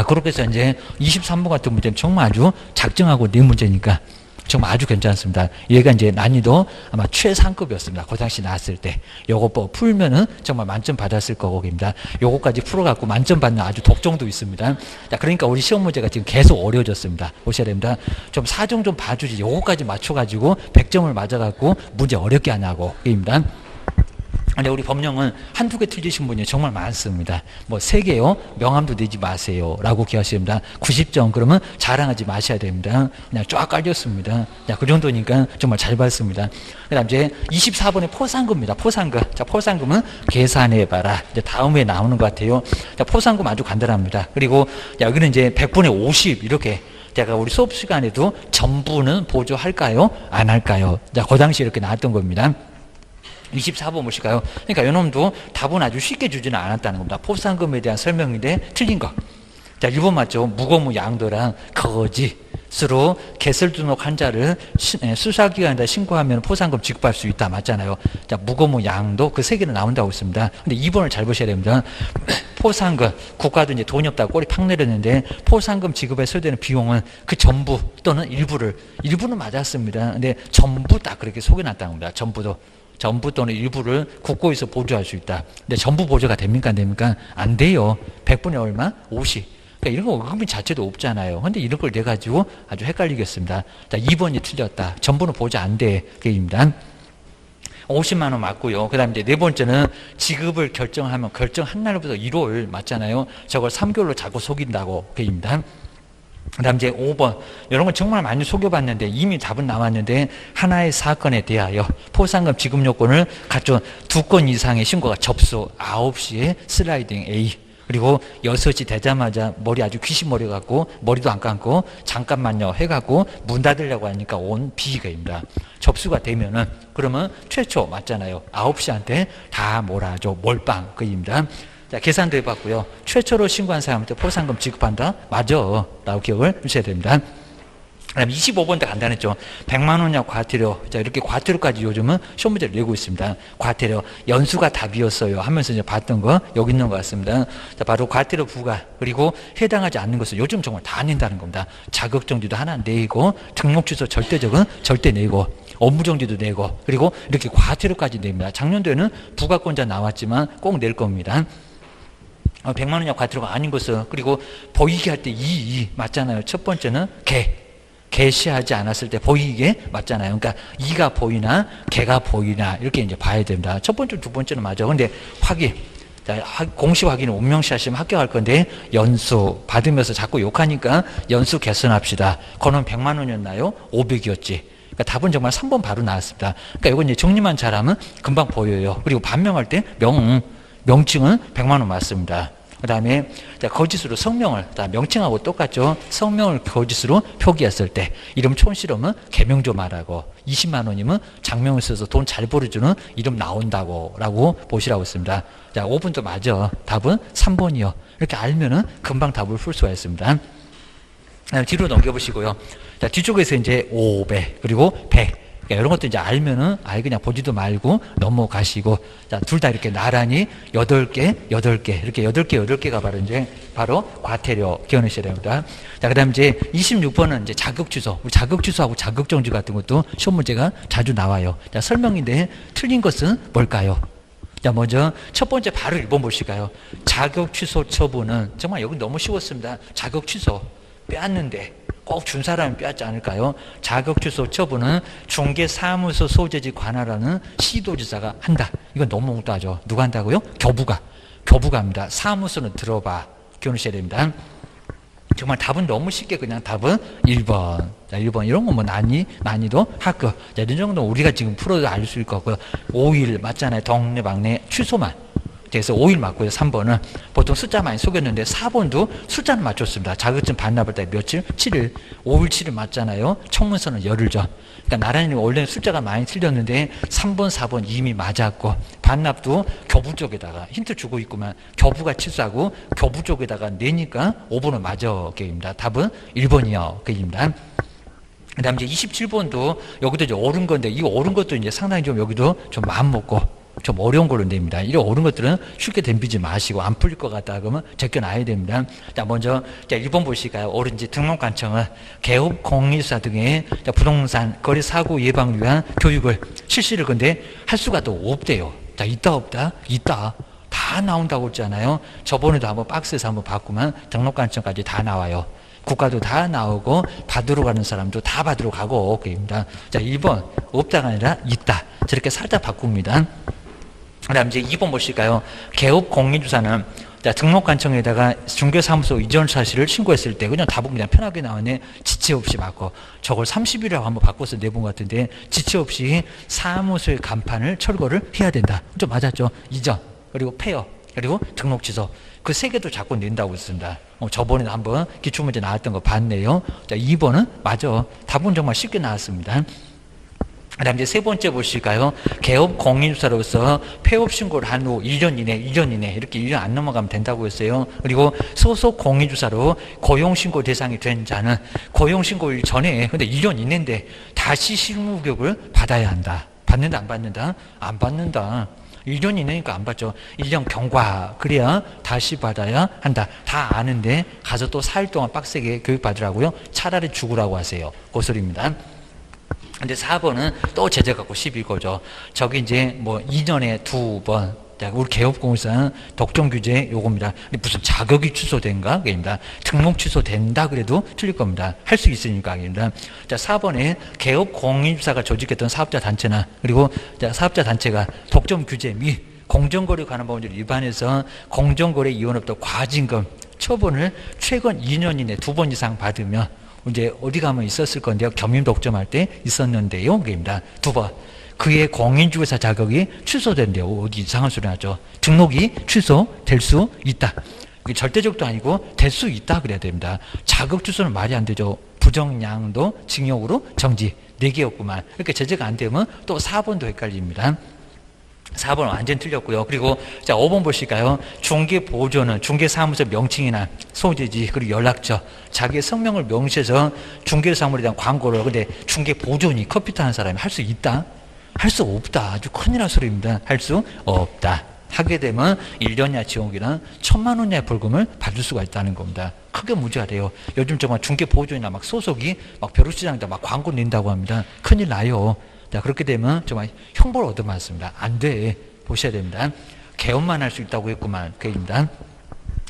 그렇게 해서 이제 23번 같은 문제는 정말 아주 작정하고 네 문제니까 정말 아주 괜찮습니다. 얘가 이제 난이도 아마 최상급이었습니다. 그 당시 나왔을 때. 요거 뭐 풀면은 정말 만점 받았을 거고입니다. 요거까지 풀어갖고 만점 받는 아주 독점도 있습니다. 자, 그러니까 우리 시험 문제가 지금 계속 어려워졌습니다. 보셔야 됩니다. 좀 사정 좀 봐주지. 요거까지 맞춰가지고 100점을 맞아갖고 문제 어렵게 하냐고. 입니다. 근데 우리 법령은 한두 개 틀리신 분이 정말 많습니다. 뭐 3개요? 명함도 내지 마세요. 라고 기하셔야 됩니다. 90점 그러면 자랑하지 마셔야 됩니다. 그냥 쫙 깔렸습니다. 자, 그 정도니까 정말 잘 봤습니다. 그 다음 이제 24번에 포상금입니다. 포상금. 자, 포상금은 계산해봐라. 이제 다음에 나오는 것 같아요. 자, 포상금 아주 간단합니다. 그리고 여기는 이제 100분의 50 이렇게 제가 우리 수업 시간에도 전부는 보조할까요? 안 할까요? 자, 그 당시 이렇게 나왔던 겁니다. 24번 보실까요? 그러니까 요놈도 답은 아주 쉽게 주지는 않았다는 겁니다. 포상금에 대한 설명인데 틀린 거. 자, 1번 맞죠? 무거무 양도랑 거짓으로 개설 등록 환자를 수사기관에다 신고하면 포상금 지급할 수 있다. 맞잖아요. 자, 무거무 양도 그 3개는 나온다고 있습니다. 근데 2번을 잘 보셔야 됩니다. 포상금, 국가도 이제 돈이 없다고 꼬리 팍 내렸는데 포상금 지급에 소요되는 비용은 그 전부 또는 일부는 맞았습니다. 근데 전부 딱 그렇게 속여놨다는 겁니다. 전부 또는 일부를 국고에서 보조할 수 있다. 근데 전부 보조가 됩니까? 안 됩니까? 안 돼요. 100분의 얼마? 50. 그러니까 이런 거 의금비 자체도 없잖아요. 근데 이런 걸 내가지고 아주 헷갈리겠습니다. 자, 2번이 틀렸다. 전부는 보조 안 돼. 그입니다. 50만 원 맞고요. 그 다음에 이제 4번째는 지급을 결정하면 결정한 날부터 1월 맞잖아요. 저걸 3개월로 자꾸 속인다고. 그입니다. 그 다음 이제 5번. 이런 건 정말 많이 속여봤는데 이미 답은 나왔는데 하나의 사건에 대하여 포상금 지급 요건을 갖춘 2건 이상의 신고가 접수 9시에 슬라이딩 A. 그리고 6시 되자마자 머리 아주 귀신 머리 갖고 머리도 안 감고 잠깐만요 해갖고 문 닫으려고 하니까 온 B가입니다. 접수가 되면은 그러면 최초 맞잖아요. 9시한테 다 몰아줘. 몰빵 그입니다. 자, 계산도 해봤고요. 최초로 신고한 사람한테 포상금 지급한다? 맞아. 라고 기억을 하셔야 됩니다. 그 다음 25번도 간단했죠. 100만 원이냐 과태료. 자, 이렇게 과태료까지 요즘은 시험 문제를 내고 있습니다. 과태료. 연수가 답이었어요. 하면서 이제 봤던 거 여기 있는 것 같습니다. 자, 바로 과태료 부과. 그리고 해당하지 않는 것을 요즘 정말 다 낸다는 겁니다. 자격정지도 하나 내고, 등록 취소 절대적은 절대 내고, 업무정지도 내고, 그리고 이렇게 과태료까지 냅니다. 작년도에는 부가권자 나왔지만 꼭 낼 겁니다. 100만 원이냐 과태료가 아닌 것을. 그리고 보이게 할 때 맞잖아요. 첫 번째는 개시하지 않았을 때 보이게 맞잖아요. 그러니까 이가 보이나 개가 보이나 이렇게 이제 봐야 됩니다. 첫 번째, 두 번째는 맞아. 근데 확인. 자, 공시 확인을 운명시 하시면 합격할 건데 연수 받으면서 자꾸 욕하니까 연수 개선합시다. 그거는 100만 원이었나요? 500이었지. 그러니까 답은 정말 3번 바로 나왔습니다. 그러니까 이건 이제 정리만 잘하면 금방 보여요. 그리고 반명할 때 명칭은 100만 원 맞습니다. 그 다음에 거짓으로 성명을, 명칭하고 똑같죠. 성명을 거짓으로 표기했을 때 이름 촌실험은 개명 좀 하라고. 20만 원이면 장명을 써서 돈 잘 벌어주는 이름 나온다고 라고 보시라고 했습니다. 자, 5번도 맞아. 답은 3번이요. 이렇게 알면은 금방 답을 풀 수가 있습니다. 뒤로 넘겨보시고요. 자, 뒤쪽에서 이제 500 그리고 100 이런 것도 이제 알면은 아예 그냥 보지도 말고 넘어가시고. 자, 둘 다 이렇게 나란히 8개 이렇게 8개가 바로 이제 바로 과태료 기억하셔야 됩니다. 자, 그다음 이제 26번은 이제 자격 취소. 우리 자격 취소하고 자격 정지 같은 것도 시험 문제가 자주 나와요. 자, 설명인데 틀린 것은 뭘까요? 자, 먼저 첫 번째 바로 1번 보실까요? 자격 취소 처분은 정말 여기 너무 쉬웠습니다. 자격 취소 빼앗는데 꼭 준 사람이 빼앗지 않을까요? 자격 취소 처분은 중개사무소 소재지 관할하는 시도지사가 한다. 이건 너무 뭉뚱하죠. 누가 한다고요? 교부가 합니다. 사무소는 들어봐. 기억하셔야 됩니다. 정말 답은 너무 쉽게 그냥 답은 1번. 자, 1번. 이런 거 뭐 난이도 학급. 자, 이런 정도는 우리가 지금 풀어도 알 수 있을 것 같고요. 5일 맞잖아요. 동네 방네 취소만. 그래서 5일 맞고요. 3번은 보통 숫자 많이 속였는데 4번도 숫자는 맞췄습니다. 자격증 반납할 때 며칠? 7일. 5일 7일 맞잖아요. 청문서는 열흘 전. 그러니까 나란히 원래는 숫자가 많이 틀렸는데 3번 4번 이미 맞았고 반납도 교부 쪽에다가 힌트 주고 있구만. 교부가 취소하고 교부 쪽에다가 내니까 5번은 맞아. 게임입니다. 답은 1번이요. 게임입니다. 그 다음 이제 27번도 여기도 이제 옳은 건데 이 옳은 것도 이제 상당히 좀 여기도 좀 마음 먹고 좀 어려운 걸로 냅니다. 이런 어려운 것들은 쉽게 덤비지 마시고 안 풀릴 것 같다 그러면 제껴놔야 됩니다. 자, 먼저 1번 보실까요? 옳은지 등록관청은 개업, 공인사 등의 부동산 거래 사고 예방을 위한 교육을 실시를 근데 할 수가 또 없대요. 자, 있다 없다? 있다. 다 나온다고 했잖아요. 저번에도 한번 박스에서 한번 봤구만. 등록관청까지 다 나와요. 국가도 다 나오고 받으러 가는 사람도 다 받으러 가고 그입니다. 자, 1번 없다가 아니라 있다. 저렇게 살짝 바꿉니다. 그 다음 이제 2번 보실까요? 개업 공인주사는 자, 등록관청에다가 중개사무소 이전 사실을 신고했을 때 그냥 답은 그냥 편하게 나오네. 지체 없이 바꿔. 저걸 30일이라고 한번 바꿔서 내본 것 같은데 지체 없이 사무소의 간판을 철거를 해야 된다. 좀 맞았죠? 이전 그리고 폐업 그리고 등록 취소 그 세 개도 자꾸 낸다고 했습니다. 저번에도 한번 기출문제 나왔던 거 봤네요. 자, 2번은 맞아. 답은 정말 쉽게 나왔습니다. 그 다음 이제 세 번째 보실까요? 개업 공인주사로서 폐업 신고를 한 후 1년 이내 이렇게 1년 안 넘어가면 된다고 했어요. 그리고 소속 공인주사로 고용신고 대상이 된 자는 고용신고일 전에 근데 1년 이내인데 다시 실무교육을 받아야 한다. 받는다 안 받는다? 안 받는다. 1년 이내니까 안 받죠. 1년 경과 그래야 다시 받아야 한다. 다 아는데 가서 또 4일 동안 빡세게 교육받으라고요? 차라리 죽으라고 하세요. 그 소리입니다. 근데 4번은 또 제재 갖고 11거죠. 저기 이제 뭐 2년에 2번. 우리 개업공사는 독점 규제 요겁니다. 근데 무슨 자격이 취소된가? 그입니다. 등록 취소된다 그래도 틀릴 겁니다. 할 수 있으니까 그입니다. 자, 4번에 개업공인주사가 조직했던 사업자 단체나 그리고 자, 사업자 단체가 독점 규제 및 공정거래 관한 법률을 위반해서 공정거래 위원회부터 과징금 처분을 최근 2년 이내 2번 이상 받으면 이제 어디 가면 있었을 건데요. 겸임 독점할 때 있었는데요. 그입니다. 2번. 그의 공인중개사 자격이 취소된대요. 어디 이상한 소리 나죠. 등록이 취소될 수 있다. 이게 절대적도 아니고 될 수 있다 그래야 됩니다. 자격 취소는 말이 안 되죠. 부정량도 징역으로 정지. 4개였구만. 이렇게 제재가 안 되면 또 4번도 헷갈립니다. 4번 완전 틀렸고요. 그리고 자 5번 보실까요? 중개보조는 중개사무소 명칭이나 소재지 그리고 연락처 자기의 성명을 명시해서 중개사무소에 대한 광고를 근데 중개보조니 컴퓨터 하는 사람이 할 수 있다? 할 수 없다. 아주 큰일 날 소리입니다. 할 수 없다. 하게 되면 1년 이하 지옥이나 1,000만 원 이하의 벌금을 받을 수가 있다는 겁니다. 크게 문제가 돼요. 요즘 정말 중개보조이나 막 소속이 막 벼룩시장에다 막 광고 낸다고 합니다. 큰일 나요. 자, 그렇게 되면 정말 형벌을 얻어맞습니다. 안 돼. 보셔야 됩니다. 개업만 할 수 있다고 했구만. 그입니다.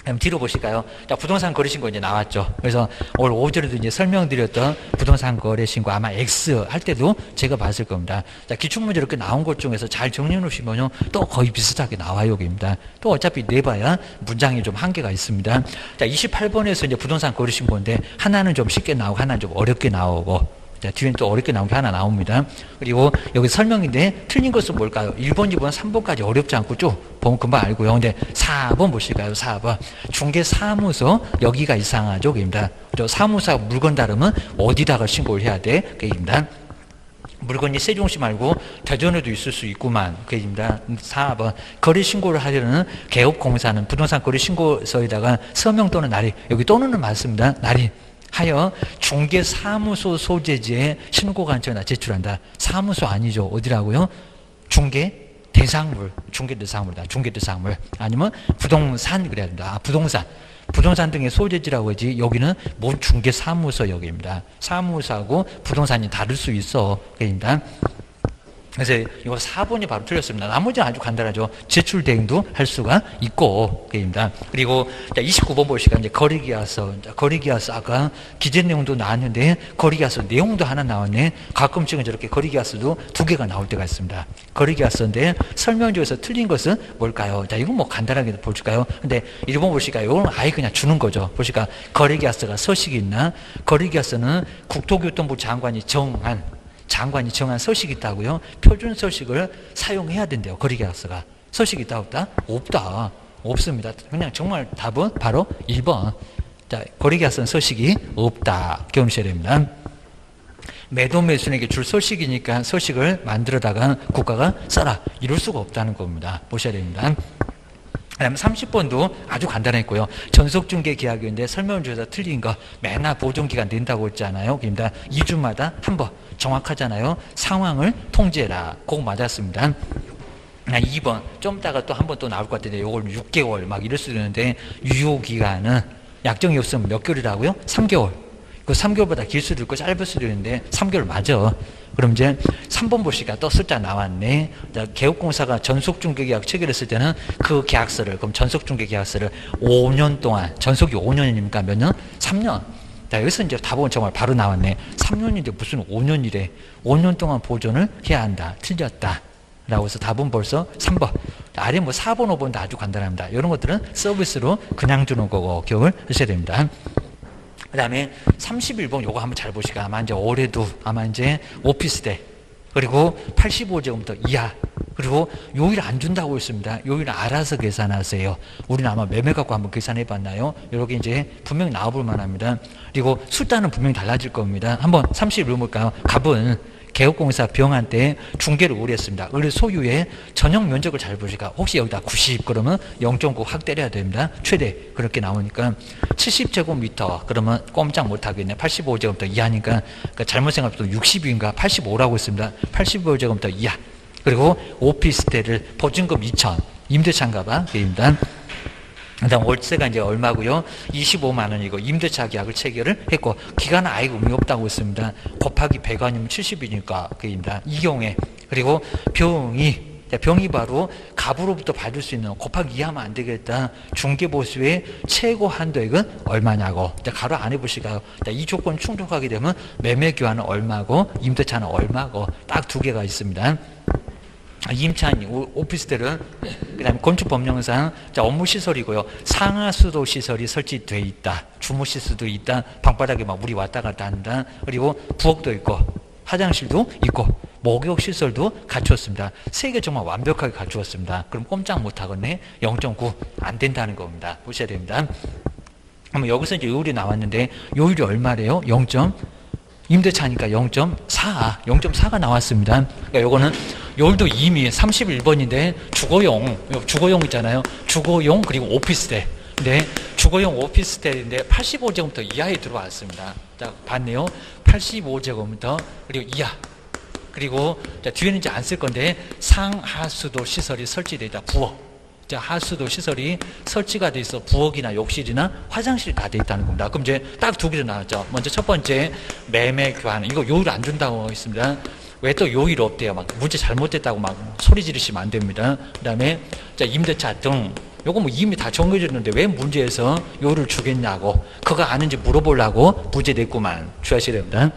그럼 뒤로 보실까요? 자, 부동산 거래신고 이제 나왔죠. 그래서 오늘 오전에도 이제 설명드렸던 부동산 거래신고 아마 X 할 때도 제가 봤을 겁니다. 자, 기출문제 이렇게 나온 것 중에서 잘 정리해 놓으시면요. 또 거의 비슷하게 나와요. 여기입니다. 또 어차피 내봐야 문장이 좀 한계가 있습니다. 자, 28번에서 이제 부동산 거래신고인데 하나는 좀 쉽게 나오고 하나는 좀 어렵게 나오고 자, 뒤에는 또 어렵게 나온 게 하나 나옵니다. 그리고 여기 설명인데 틀린 것은 뭘까요? 1번, 2번, 3번까지 어렵지 않고 쭉 보면 금방 알고요. 근데 4번 보실까요? 4번. 중개사무소 여기가 이상하죠? 그입니다. 사무소가 물건 다루면 어디다가 신고를 해야 돼? 그입니다. 물건이 세종시 말고 대전에도 있을 수 있구만. 그입니다. 4번. 거래신고를 하려는 개업공사는 부동산 거래신고서에다가 서명 또는 날인 여기 또는은 맞습니다. 날인. 하여 중개사무소 소재지에 신고관청에다 제출한다. 사무소 아니죠. 어디라고요? 중개대상물. 중개대상물이다. 중개대상물. 아니면 부동산 그래야 된다. 아, 부동산. 부동산 등의 소재지라고 하지 여기는 뭔 중개사무소 여기입니다. 사무소하고 부동산이 다를 수 있어. 그입니다. 그래서 이거 4번이 바로 틀렸습니다. 나머지는 아주 간단하죠. 제출 대행도 할 수가 있고, 그입니다. 그리고 29번 보시니까 이제 거래계약서. 거래계약서 아까 기재 내용도 나왔는데 거래계약서 내용도 하나 나왔네. 가끔씩은 저렇게 거래계약서도 2개가 나올 때가 있습니다. 거래계약서인데 설명 중에서 틀린 것은 뭘까요? 자, 이건 뭐 간단하게 볼까요? 근데 1번 보시니까 이건 아예 그냥 주는 거죠. 보시니까 거래계약서가 서식이 있나? 거래계약서는 국토교통부 장관이 정한 서식이 있다고요. 표준 서식을 사용해야 된대요. 거래계약서가. 서식이 있다 없다? 없다. 없습니다. 그냥 정말 답은 바로 1번. 자, 거래계약서는 서식이 없다. 기억하셔야 됩니다. 매도 매수인에게 줄 서식이니까 서식을 만들어다가 국가가 써라. 이럴 수가 없다는 겁니다. 보셔야 됩니다. 그 다음에 30번도 아주 간단했고요. 전속중개 계약인데 설명을 줘서 틀린 거 맨날 보존기간 낸다고 했잖아요. 그러니까 2주마다 한 번 정확하잖아요. 상황을 통제해라. 그거 맞았습니다. 2번 좀 이따가 또 한 번 또 나올 것 같은데 이걸 6개월 막 이럴 수 있는데 유효기간은 약정이 없으면 몇 개월이라고요? 3개월. 그 3개월보다 길 수도 있고 짧을 수도 있는데 3개월 맞아. 그럼 이제 3번 보시니까 또 숫자 나왔네. 개업공사가 전속중개계약 체결했을 때는 그 계약서를, 그럼 전속중개계약서를 5년 동안, 전속이 5년이니까 몇 년? 3년. 자, 여기서 이제 답은 정말 바로 나왔네. 3년인데 무슨 5년이래. 5년 동안 보존을 해야 한다. 틀렸다. 라고 해서 답은 벌써 3번. 아래 뭐 4번, 5번도 아주 간단합니다. 이런 것들은 서비스로 그냥 주는 거고 기억을 하셔야 됩니다. 그 다음에 31번 요거 한번 잘 보시고 아마 이제 올해도 아마 이제 오피스텔 그리고 85제곱미터 이하 그리고 요일 안 준다고 했습니다. 요일 알아서 계산하세요. 우리는 아마 매매 갖고 한번 계산해 봤나요? 이렇게 이제 분명히 나와볼 만합니다. 그리고 숫자는 분명히 달라질 겁니다. 한번 31번 볼까요? 갑은 개업공사 병한테 중개를 오래 했습니다. 의뢰 소유의 전용 면적을 잘 보시까 혹시 여기다 90 그러면 0.9 확 때려야 됩니다. 최대 그렇게 나오니까 70제곱미터 그러면 꼼짝 못하겠네. 85제곱미터 이하니까 그러니까 잘못 생각해도 60인가 85라고 했습니다. 85제곱미터 이하 그리고 오피스텔을 보증금 2천 임대차인가봐 입니다. 그다음 월세가 이제 얼마고요? 25만 원이고 임대차 계약을 체결을 했고 기간은 아예 의미 없다고 했습니다. 곱하기 100 아니면 70이니까 그입니다. 이 경우에 그리고 병이 바로 갑으로부터 받을 수 있는 곱하기 2하면 안 되겠다. 중개보수의 최고 한도액은 얼마냐고. 가로 안 해보시가요. 이 조건 충족하게 되면 매매 교환은 얼마고 임대차는 얼마고 딱 두 개가 있습니다. 임차인 오피스텔은 그다음에 건축법령상 업무시설이고요. 상하수도 시설이 설치되어 있다. 주무실 수도 있다. 방바닥에 막 물이 왔다 갔다 한다. 그리고 부엌도 있고 화장실도 있고 목욕시설도 갖추었습니다. 세 개 정말 완벽하게 갖추었습니다. 그럼 꼼짝 못하겠네. 0.9 안 된다는 겁니다. 보셔야 됩니다. 그럼 여기서 이제 요율이 나왔는데 요율이 얼마래요? 0. 임대차니까 0.4가 나왔습니다. 그러니까 요거는 요율도 이미 31번인데 주거용 있잖아요. 주거용 그리고 오피스텔. 근데 주거용 오피스텔인데 85제곱미터 이하에 들어왔습니다. 자, 봤네요. 85제곱미터 그리고 이하. 그리고 자, 뒤에는 이제 안 쓸 건데 상하수도 시설이 설치되어 있다. 부엌. 자, 하수도 시설이 설치가 돼 있어 부엌이나 욕실이나 화장실이 다 돼 있다는 겁니다. 그럼 이제 딱 두 개로 나왔죠. 먼저 첫 번째 매매 교환 이거 요일 안 준다고 했습니다. 왜 또 요일 없대요? 막 문제 잘못됐다고 막 소리 지르시면 안 됩니다. 그다음에 자, 임대차 등 요거 뭐 이미 다 정해졌는데 왜 문제에서 요일을 주겠냐고 그거 아는지 물어보려고 문제 냈구만. 주의하셔야 됩니다.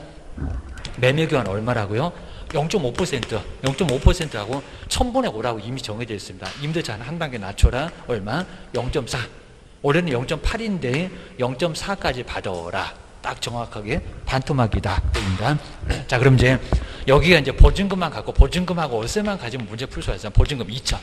매매 교환 얼마라고요? 0.5%하고 1000분의 5라고 이미 정해져 있습니다. 임대차는 한 단계 낮춰라. 얼마? 0.4. 올해는 0.8인데 0.4까지 받아라. 딱 정확하게 반토막이다. 입니다. 자, 그럼 이제 여기가 이제 보증금만 갖고 보증금하고 월세만 가지면 문제 풀 수가 있어요. 보증금 2천.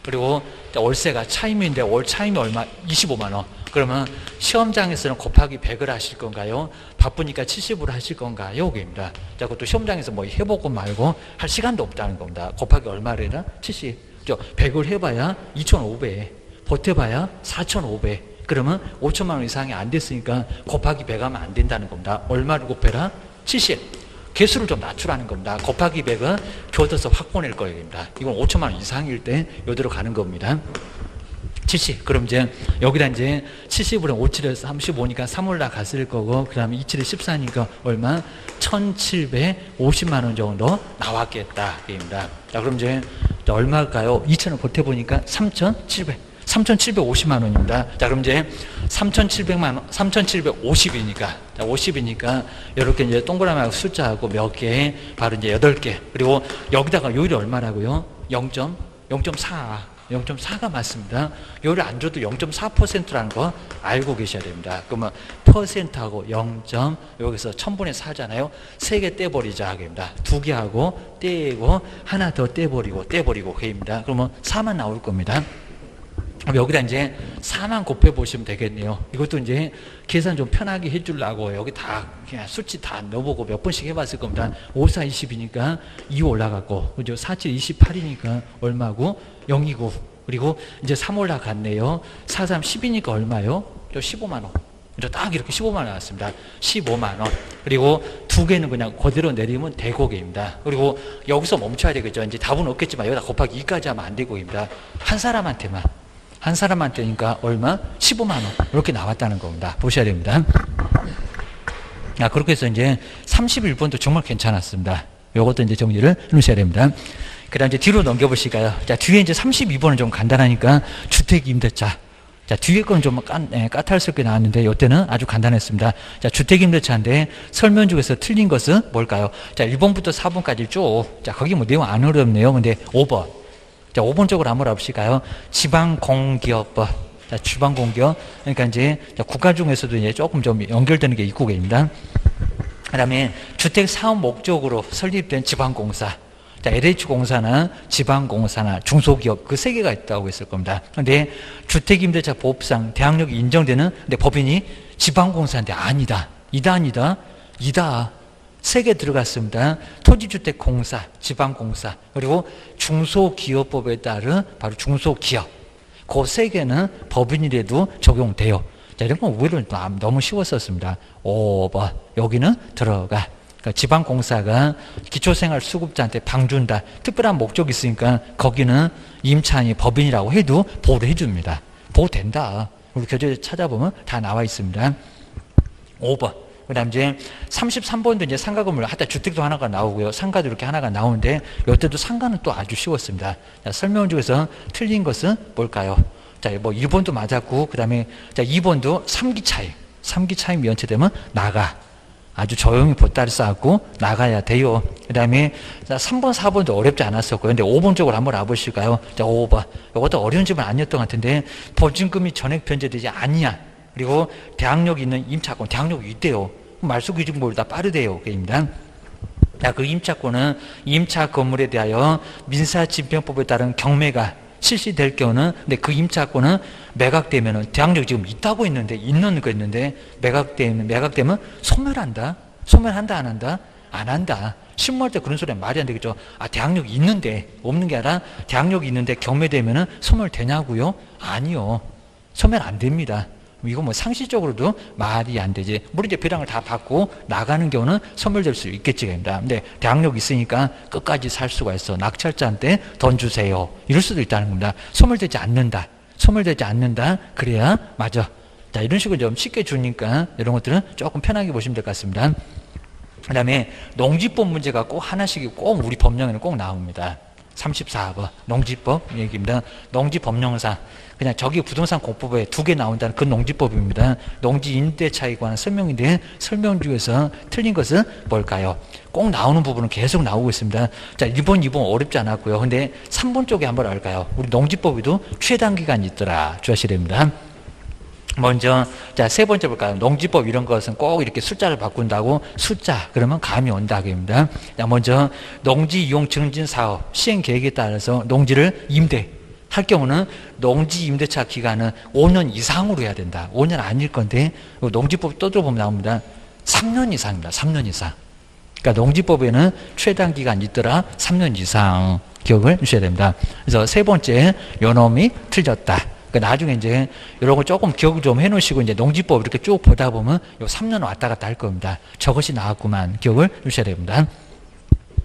그리고 월세가 차임인데 월 차임이 얼마? 25만 원. 그러면 시험장에서는 곱하기 100을 하실 건가요? 바쁘니까 70으로 하실 건가요? 입니다. 자, 그것도 시험장에서 뭐 해보고 말고 할 시간도 없다는 겁니다. 곱하기 얼마래나? 70. 100을 해봐야 2,500. 버텨봐야 4,500. 그러면 5천만 원 이상이 안 됐으니까 곱하기 100 하면 안 된다는 겁니다. 얼마를 곱해라? 70. 개수를 좀 낮추라는 겁니다. 곱하기 100은 교도소 확 보낼 거입니다. 이건 5천만 원 이상일 때 요대로 가는 겁니다. 70. 그럼 이제 여기다 이제 70으로 57에서 35니까 3 올라갔을 거고 그 다음에 27에 14니까 얼마? 1,750만 원 정도 나왔겠다. 입니다. 자, 그럼 이제 얼마일까요? 2천을 버텨보니까 3,750만 원입니다. 자, 그럼 이제 3,700만 원, 3,750이니까, 자, 50이니까, 이렇게 이제 동그라미하고 숫자하고 몇 개, 바로 이제 8개. 그리고 여기다가 요일이 얼마라고요? 0.4. 0.4가 맞습니다. 요를 안 줘도 0.4%라는 거 알고 계셔야 됩니다. 그러면 퍼센트하고 0. 여기서 1000분의 4잖아요. 3개 떼버리자 하겠습니다. 2개 하고 떼고 하나 더 떼버리고 그입니다. 그러면 4만 나올 겁니다. 그럼 여기다 이제 4만 곱해보시면 되겠네요. 이것도 이제 계산 좀 편하게 해주려고 여기 다 그냥 수치 다 넣어보고 몇 번씩 해봤을 겁니다. 5, 4, 20이니까 2 올라갔고, 그죠? 4, 7, 28이니까 얼마고? 0이고, 그리고 이제 3 올라갔네요. 4, 3, 10이니까 얼마요? 15만 원. 그죠? 딱 이렇게 15만 원 나왔습니다. 15만 원. 그리고 2개는 그냥 그대로 내리면 대고개입니다. 그리고 여기서 멈춰야 되겠죠. 이제 답은 없겠지만 여기다 곱하기 2까지 하면 안 되고입니다. 한 사람한테니까 얼마? 15만 원. 이렇게 나왔다는 겁니다. 보셔야 됩니다. 그렇게 해서 이제 31번도 정말 괜찮았습니다. 요것도 이제 정리를 해 놓으셔야 됩니다. 그 다음 이제 뒤로 넘겨보실까요? 자, 뒤에 이제 32번은 좀 간단하니까 주택임대차. 자, 뒤에 거는 좀 까탈스럽게 나왔는데, 요때는 아주 간단했습니다. 자, 주택임대차인데, 설명 중에서 틀린 것은 뭘까요? 자, 1번부터 4번까지 쭉. 자, 거기 뭐 내용 안 어렵네요. 근데 5번. 자, 5번 쪽으로 한번 해보실까요? 지방공기업법. 자, 지방공기업. 그러니까 이제 국가 중에서도 이제 조금 좀 연결되는 게 있고 계십니다. 그 다음에 주택 사업 목적으로 설립된 지방공사. 자, LH공사나 지방공사나 중소기업 그 세 개가 있다고 했을 겁니다. 근데 주택임대차 보호법상 대항력이 인정되는 근데 법인이 지방공사인데 아니다. 이다. 3개 들어갔습니다. 토지주택공사, 지방공사, 그리고 중소기업법에 따른 바로 중소기업. 그 3개는 법인이라도 적용돼요. 자, 이런 건 오히려 너무 쉬웠었습니다. 5번. 여기는 들어가. 그러니까 지방공사가 기초생활수급자한테 방 준다. 특별한 목적이 있으니까 거기는 임차인이 법인이라고 해도 보호를 해줍니다. 보호된다. 우리 교재에 찾아보면 다 나와 있습니다. 5번. 그 다음 이제 33번도 이제 상가 건물, 하다 주택도 하나가 나오고요. 상가도 이렇게 하나가 나오는데, 이때도 상가는 또 아주 쉬웠습니다. 자, 설명 중에서 틀린 것은 뭘까요? 자, 뭐 1번도 맞았고, 그 다음에 자, 2번도 3기 차임. 3기 차임 연체되면 나가. 아주 조용히 보따리 쌓고 나가야 돼요. 그 다음에 3번, 4번도 어렵지 않았었고요. 근데 5번 쪽으로 한번 와보실까요? 자, 5번. 이것도 어려운 집은 아니었던 것 같은데, 보증금이 전액 변제되지 아니한. 그리고 대항력이 있는 임차권, 대항력이 있대요. 말소기준보다 빠르대요. 그입니다. 자, 그 임차권은 임차 건물에 대하여 민사집행법에 따른 경매가 실시될 경우는, 근데 그 임차권은 매각되면은 대항력이 지금 있다고 했는데, 있는 거 있는데, 매각되면 소멸한다? 소멸한다, 안 한다? 안 한다. 신고할 때 그런 소리는 말이 안 되겠죠. 대항력이 있는데, 없는 게 아니라 대항력이 있는데 경매되면은 소멸되냐고요? 아니요. 소멸 안 됩니다. 이거 뭐 상식적으로도 말이 안 되지. 물론 이제 배당을 다 받고 나가는 경우는 소멸될 수 있겠지. 근데 대항력이 있으니까 끝까지 살 수가 있어. 낙찰자한테 돈 주세요. 이럴 수도 있다는 겁니다. 소멸되지 않는다. 그래야 맞아. 자, 이런 식으로 좀 쉽게 주니까 이런 것들은 조금 편하게 보시면 될 것 같습니다. 그 다음에 농지법 문제가 꼭 하나씩 꼭 우리 법령에는 꼭 나옵니다. 34번 농지법 얘기입니다. 농지법령상 그냥 저기 부동산 공법에 2개 나온다는 그 농지법입니다. 농지 임대차에 관한 설명인데 설명 중에서 틀린 것은 뭘까요? 꼭 나오는 부분은 계속 나오고 있습니다. 자, 1번, 2번 어렵지 않았고요. 근데 3번 쪽에 한번 할까요? 우리 농지법에도 최단기간이 있더라. 주하셔야 됩니다. 먼저 자, 세 번째 볼까요? 농지법 이런 것은 꼭 이렇게 숫자를 바꾼다고 숫자 그러면 감이 온다입니다. 자, 먼저 농지 이용 증진 사업 시행 계획에 따라서 농지를 임대할 경우는 농지 임대차 기간은 5년 이상으로 해야 된다. 5년 아닐 건데 농지법 떠들어보면 나옵니다. 3년 이상입니다. 3년 이상. 그러니까 농지법에는 최단 기간이 있더라. 3년 이상 기억을 주셔야 됩니다. 그래서 세 번째 요놈이 틀렸다. 그러니까 나중에 이제 이런 거 조금 기억을 좀 해놓으시고 이제 농지법 이렇게 쭉 보다 보면 요 3년 왔다 갔다 할 겁니다. 저것이 나왔구만 기억을 주셔야 됩니다.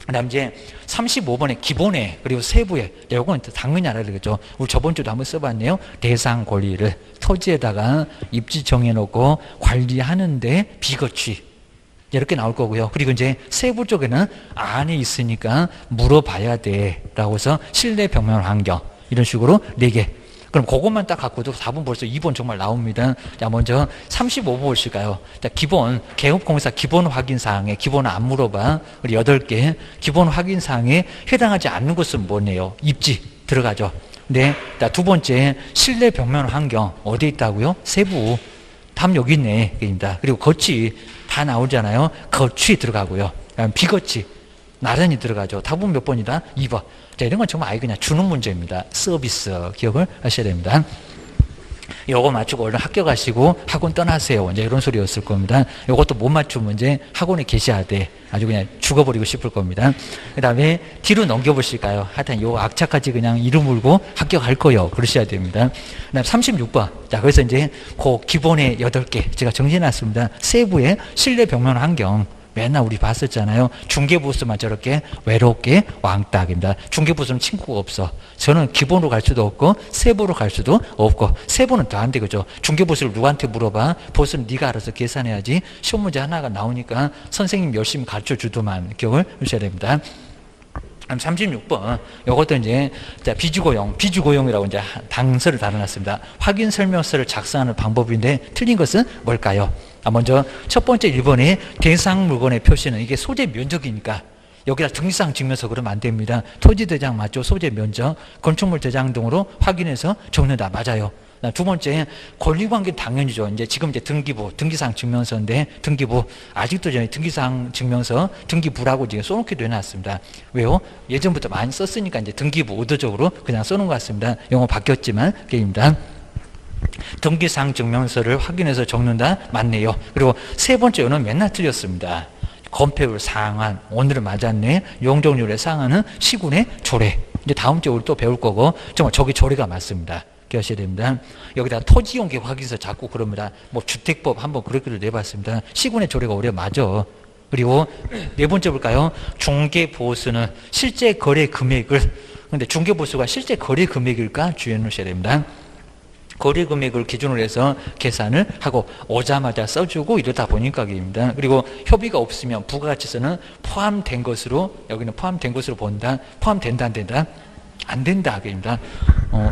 그다음 이제 35번에 기본에 그리고 세부에 요건 당연히 알아야 되겠죠. 우리 저번 주도 한번 써봤네요. 대상 권리를 토지에다가 입지 정해놓고 관리하는데 비거취 이렇게 나올 거고요. 그리고 이제 세부 쪽에는 안에 있으니까 물어봐야 돼라고 해서 실내 벽면 환경 이런 식으로 4개. 그럼 그것만 딱 갖고도 4번 벌써 2번 정말 나옵니다. 자, 먼저 35번 보실까요? 자, 기본, 개업공사 기본 확인사항에 기본 안 물어봐. 우리 8개. 기본 확인사항에 해당하지 않는 것은 뭐네요? 입지 들어가죠. 근데 두 번째 실내 벽면 환경 어디 있다고요? 세부. 답 여기 있네. 입니다. 그리고 거치 다 나오잖아요. 거치 들어가고요. 비거치 나란히 들어가죠. 답은 몇 번이다? 2번. 자, 이런 건 정말 아예 그냥 주는 문제입니다. 서비스 기억을 하셔야 됩니다. 요거 맞추고 얼른 학교 가시고 학원 떠나세요. 이제 이런 소리였을 겁니다. 요것도 못 맞추면 이제 학원에 계셔야 돼. 아주 그냥 죽어버리고 싶을 겁니다. 그 다음에 뒤로 넘겨보실까요? 하여튼 요 악착같이 그냥 이름 물고 학교 갈 거요. 그러셔야 됩니다. 그 다음 36번. 자, 그래서 이제 그 기본의 8개 제가 정리해놨습니다. 세부의 실내 벽면 환경. 맨날 우리 봤었잖아요. 중개부수만 저렇게 외롭게 왕딱입니다. 중개부수는 친구가 없어. 저는 기본으로 갈 수도 없고 세부로 갈 수도 없고 세부는 더 안 되겠죠. 중개부수를 누구한테 물어봐? 보수는 네가 알아서 계산해야지. 시험 문제 하나가 나오니까 선생님 열심히 가르쳐주더만 기억을 하셔야 됩니다. 36번. 이것도 이제 비주고용이라고 이제 당서를 달아놨습니다. 확인 설명서를 작성하는 방법인데 틀린 것은 뭘까요? 먼저 첫 번째 1번의 대상 물건의 표시는 이게 소재 면적이니까 여기다 등기사항 증명서 그러면 안 됩니다. 토지 대장 맞죠? 소재 면적, 건축물 대장 등으로 확인해서 적는다. 맞아요. 두 번째, 권리관계 당연히죠. 이제 지금 이제 등기부, 등기사항 증명서인데 등기부 아직도 전에 등기사항 증명서 등기부라고 지금 써놓기도 해놨습니다. 왜요? 예전부터 많이 썼으니까 이제 등기부 의도적으로 그냥 써놓은 것 같습니다. 용어 바뀌었지만 게임입니다. 등기사항 증명서를 확인해서 적는다. 맞네요. 그리고 세 번째는 맨날 틀렸습니다. 건폐율 상한, 오늘은 맞았네. 용적률의 상한은 시군의 조례. 이제 다음 주에 우리 또 배울 거고 정말 저기 조례가 맞습니다. 기억하셔야 됩니다. 여기다 토지용계 확인서 자꾸 그럽니다. 뭐 주택법 한번 그렇게도 내봤습니다. 시군의 조례가 오히려 맞아. 그리고 네 번째 볼까요? 중개보수는 실제 거래 금액을, 근데 중개보수가 실제 거래 금액일까 주의해 놓으셔야 됩니다. 거래 금액을 기준으로 해서 계산을 하고 오자마자 써주고 이러다 보니까 입니다. 그리고 협의가 없으면 부가가치세는 포함된 것으로, 여기는 포함된 것으로 본다. 포함된다 안 된다? 안 된다. 입니다.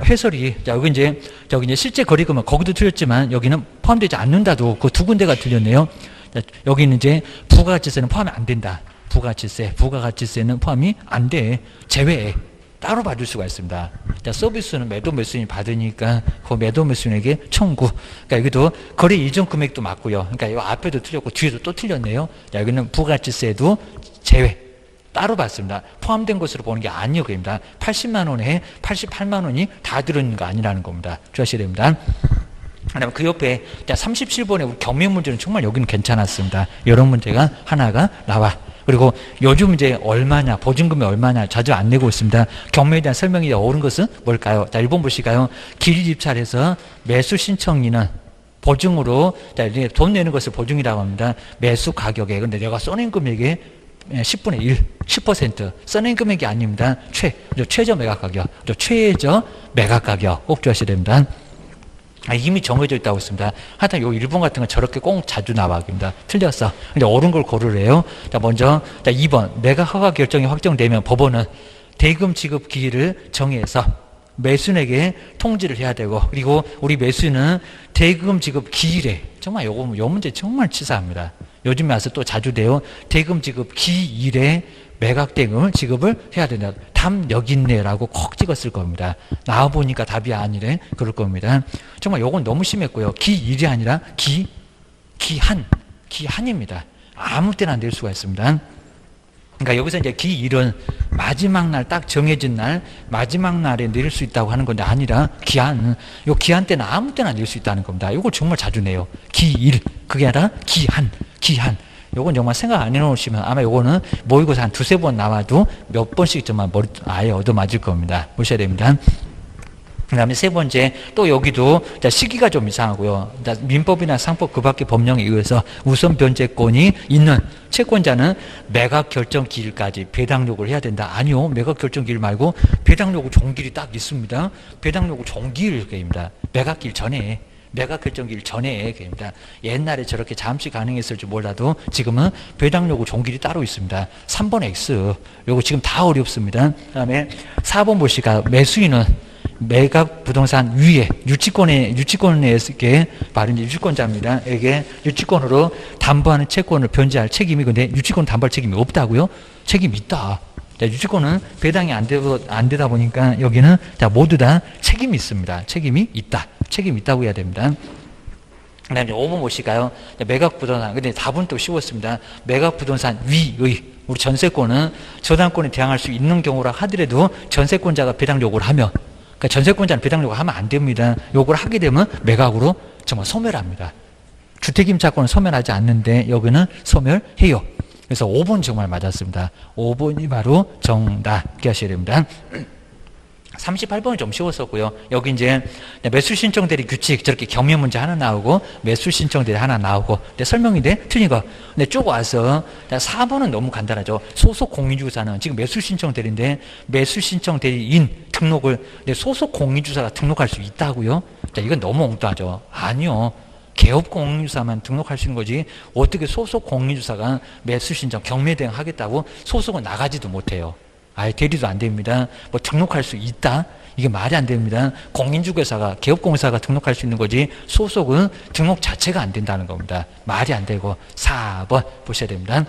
해설이, 자, 여기 이제 실제 거래금은 거기도 틀렸지만 여기는 포함되지 않는다도 그 두 군데가 틀렸네요. 자, 여기는 이제 부가가치세는 포함이 안 된다. 부가가치세는 포함이 안 돼. 제외해. 따로 받을 수가 있습니다. 자, 서비스는 매도 매수인이 받으니까 그 매도 매수인에게 청구. 그러니까 여기도 거래 이전 금액도 맞고요. 그러니까 이 앞에도 틀렸고 뒤에도 또 틀렸네요. 자, 여기는 부가가치세도 제외. 따로 받습니다. 포함된 것으로 보는 게 아니요. 그입니다. 80만 원에 88만 원이 다 들어있는 거 아니라는 겁니다. 주의하셔야 됩니다. 그다음에 그 옆에 37번에 우리 경매 문제는 정말 여기는 괜찮았습니다. 이런 문제가 하나가 나와. 그리고 요즘 이제 얼마냐, 보증금이 얼마냐 자주 안 내고 있습니다. 경매에 대한 설명이 옳은 것은 뭘까요? 자, 1번 보실까요? 기일 입찰해서 매수 신청인은 보증으로, 자, 돈 내는 것을 보증이라고 합니다. 매수 가격에, 근데 내가 써낸 금액에 10분의 1, 10% 써낸 금액이 아닙니다. 최저 매각 가격, 최저 매각 가격 꼭 주셔야 됩니다. 이미 정해져 있다고 했습니다. 하여튼 요 1번 같은 건 저렇게 꼭 자주 나와입니다. 틀렸어. 근데 옳은 걸 고르래요. 자, 먼저 2번 매각 허가 결정이 확정되면 법원은 대금 지급 기일을 정해서 매수인에게 통지를 해야 되고, 그리고 우리 매수인은 대금 지급 기일에, 정말 요 문제 정말 치사합니다. 요즘에 와서 또 자주 돼요. 대금 지급 기일에 매각 대금을 지급을 해야 된다. 답 여기 있네라고 콕 찍었을 겁니다. 나와보니까 답이 아니래. 그럴 겁니다. 정말 요건 너무 심했고요. 기일이 아니라 기한입니다. 아무 때나 낼 수가 있습니다. 그러니까 여기서 이제 기일은 마지막 날 딱 정해진 날, 마지막 날에 낼 수 있다고 하는 건데 아니라 기한. 요 기한 때는 아무 때나 낼 수 있다는 겁니다. 이걸 정말 자주 내요. 기일. 그게 아니라 기한. 요건 정말 생각 안 해놓으시면 아마 요거는 모의고사 한 두세 번 나와도 몇 번씩 정말 머리 아예 얻어맞을 겁니다. 보셔야 됩니다. 그 다음에 세 번째, 또 여기도 시기가 좀 이상하고요. 민법이나 상법 그 밖의 법령에 의해서 우선 변제권이 있는 채권자는 매각 결정 기일까지 배당 요구를 해야 된다. 아니요. 매각 결정 기일 말고 배당 요구 종기일이 딱 있습니다. 배당 요구 종기일입니다. 매각 기일 전에. 매각 결정기일 전에 얘기입니다. 옛날에 저렇게 잠시 가능했을지 몰라도 지금은 배당 요구 종기일이 따로 있습니다. 3번 X. 요거 지금 다 어렵습니다. 그 다음에 4번 보시까 매수인은 매각 부동산 위에 유치권에게 말은 유치권자입니다. 에게 유치권으로 담보하는 채권을 변제할 책임이, 근데 유치권 담보할 책임이 없다고요? 책임이 있다. 자, 유치권은 배당이 안 되다 보니까 여기는 자, 모두 다 책임이 있습니다. 책임이 있다. 책임이 있다고 해야 됩니다. 그 다음에 5번 보실까요? 매각부동산. 근데 답은 또 쉬웠습니다. 매각부동산 위의. 우리 전세권은 저당권에 대항할 수 있는 경우라 하더라도 전세권자가 배당 요구를 하면, 그러니까 전세권자는 배당 요구를 하면 안 됩니다. 요구를 하게 되면 매각으로 정말 소멸합니다. 주택임차권은 소멸하지 않는데 여기는 소멸해요. 그래서 5번 정말 맞았습니다. 5번이 바로 정답. 이렇게 하셔야 됩니다. 38번은 좀 쉬웠었고요. 여기 이제 매수 신청 대리 규칙 저렇게 경매 문제 하나 나오고 매수 신청 대리 하나 나오고 근데 설명인데 틀린 거. 근데 쭉 와서 4번은 너무 간단하죠. 소속 공인주사는 지금 매수 신청 대리인데 매수 신청 대리인 등록을 근데 소속 공인주사가 등록할 수 있다고요? 자, 이건 너무 엉뚱하죠. 아니요. 개업 공인주사만 등록할 수 있는 거지 어떻게 소속 공인주사가 매수 신청 경매 대행 하겠다고 소속은 나가지도 못해요. 아예 대리도 안 됩니다. 뭐 등록할 수 있다? 이게 말이 안 됩니다. 공인중개사가 개업공사가 등록할 수 있는 거지 소속은 등록 자체가 안 된다는 겁니다. 말이 안 되고 4번 보셔야 됩니다.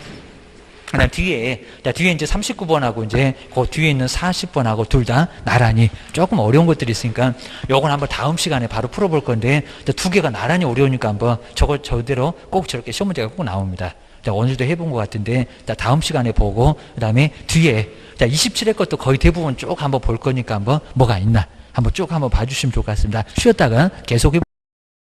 그다음 뒤에 이제 39번하고 이제 그 뒤에 있는 40번하고 둘 다 나란히 조금 어려운 것들이 있으니까 요건 한번 다음 시간에 바로 풀어볼 건데 두 개가 나란히 어려우니까 한번 저대로 꼭 저렇게 시험 문제가 꼭 나옵니다. 오늘도 해본 것 같은데 다음 시간에 보고 그다음에 뒤에 27회 것도 거의 대부분 쭉 한번 볼 거니까 한번 뭐가 있나 한번 쭉 한번 봐주시면 좋을 것 같습니다. 쉬었다가 계속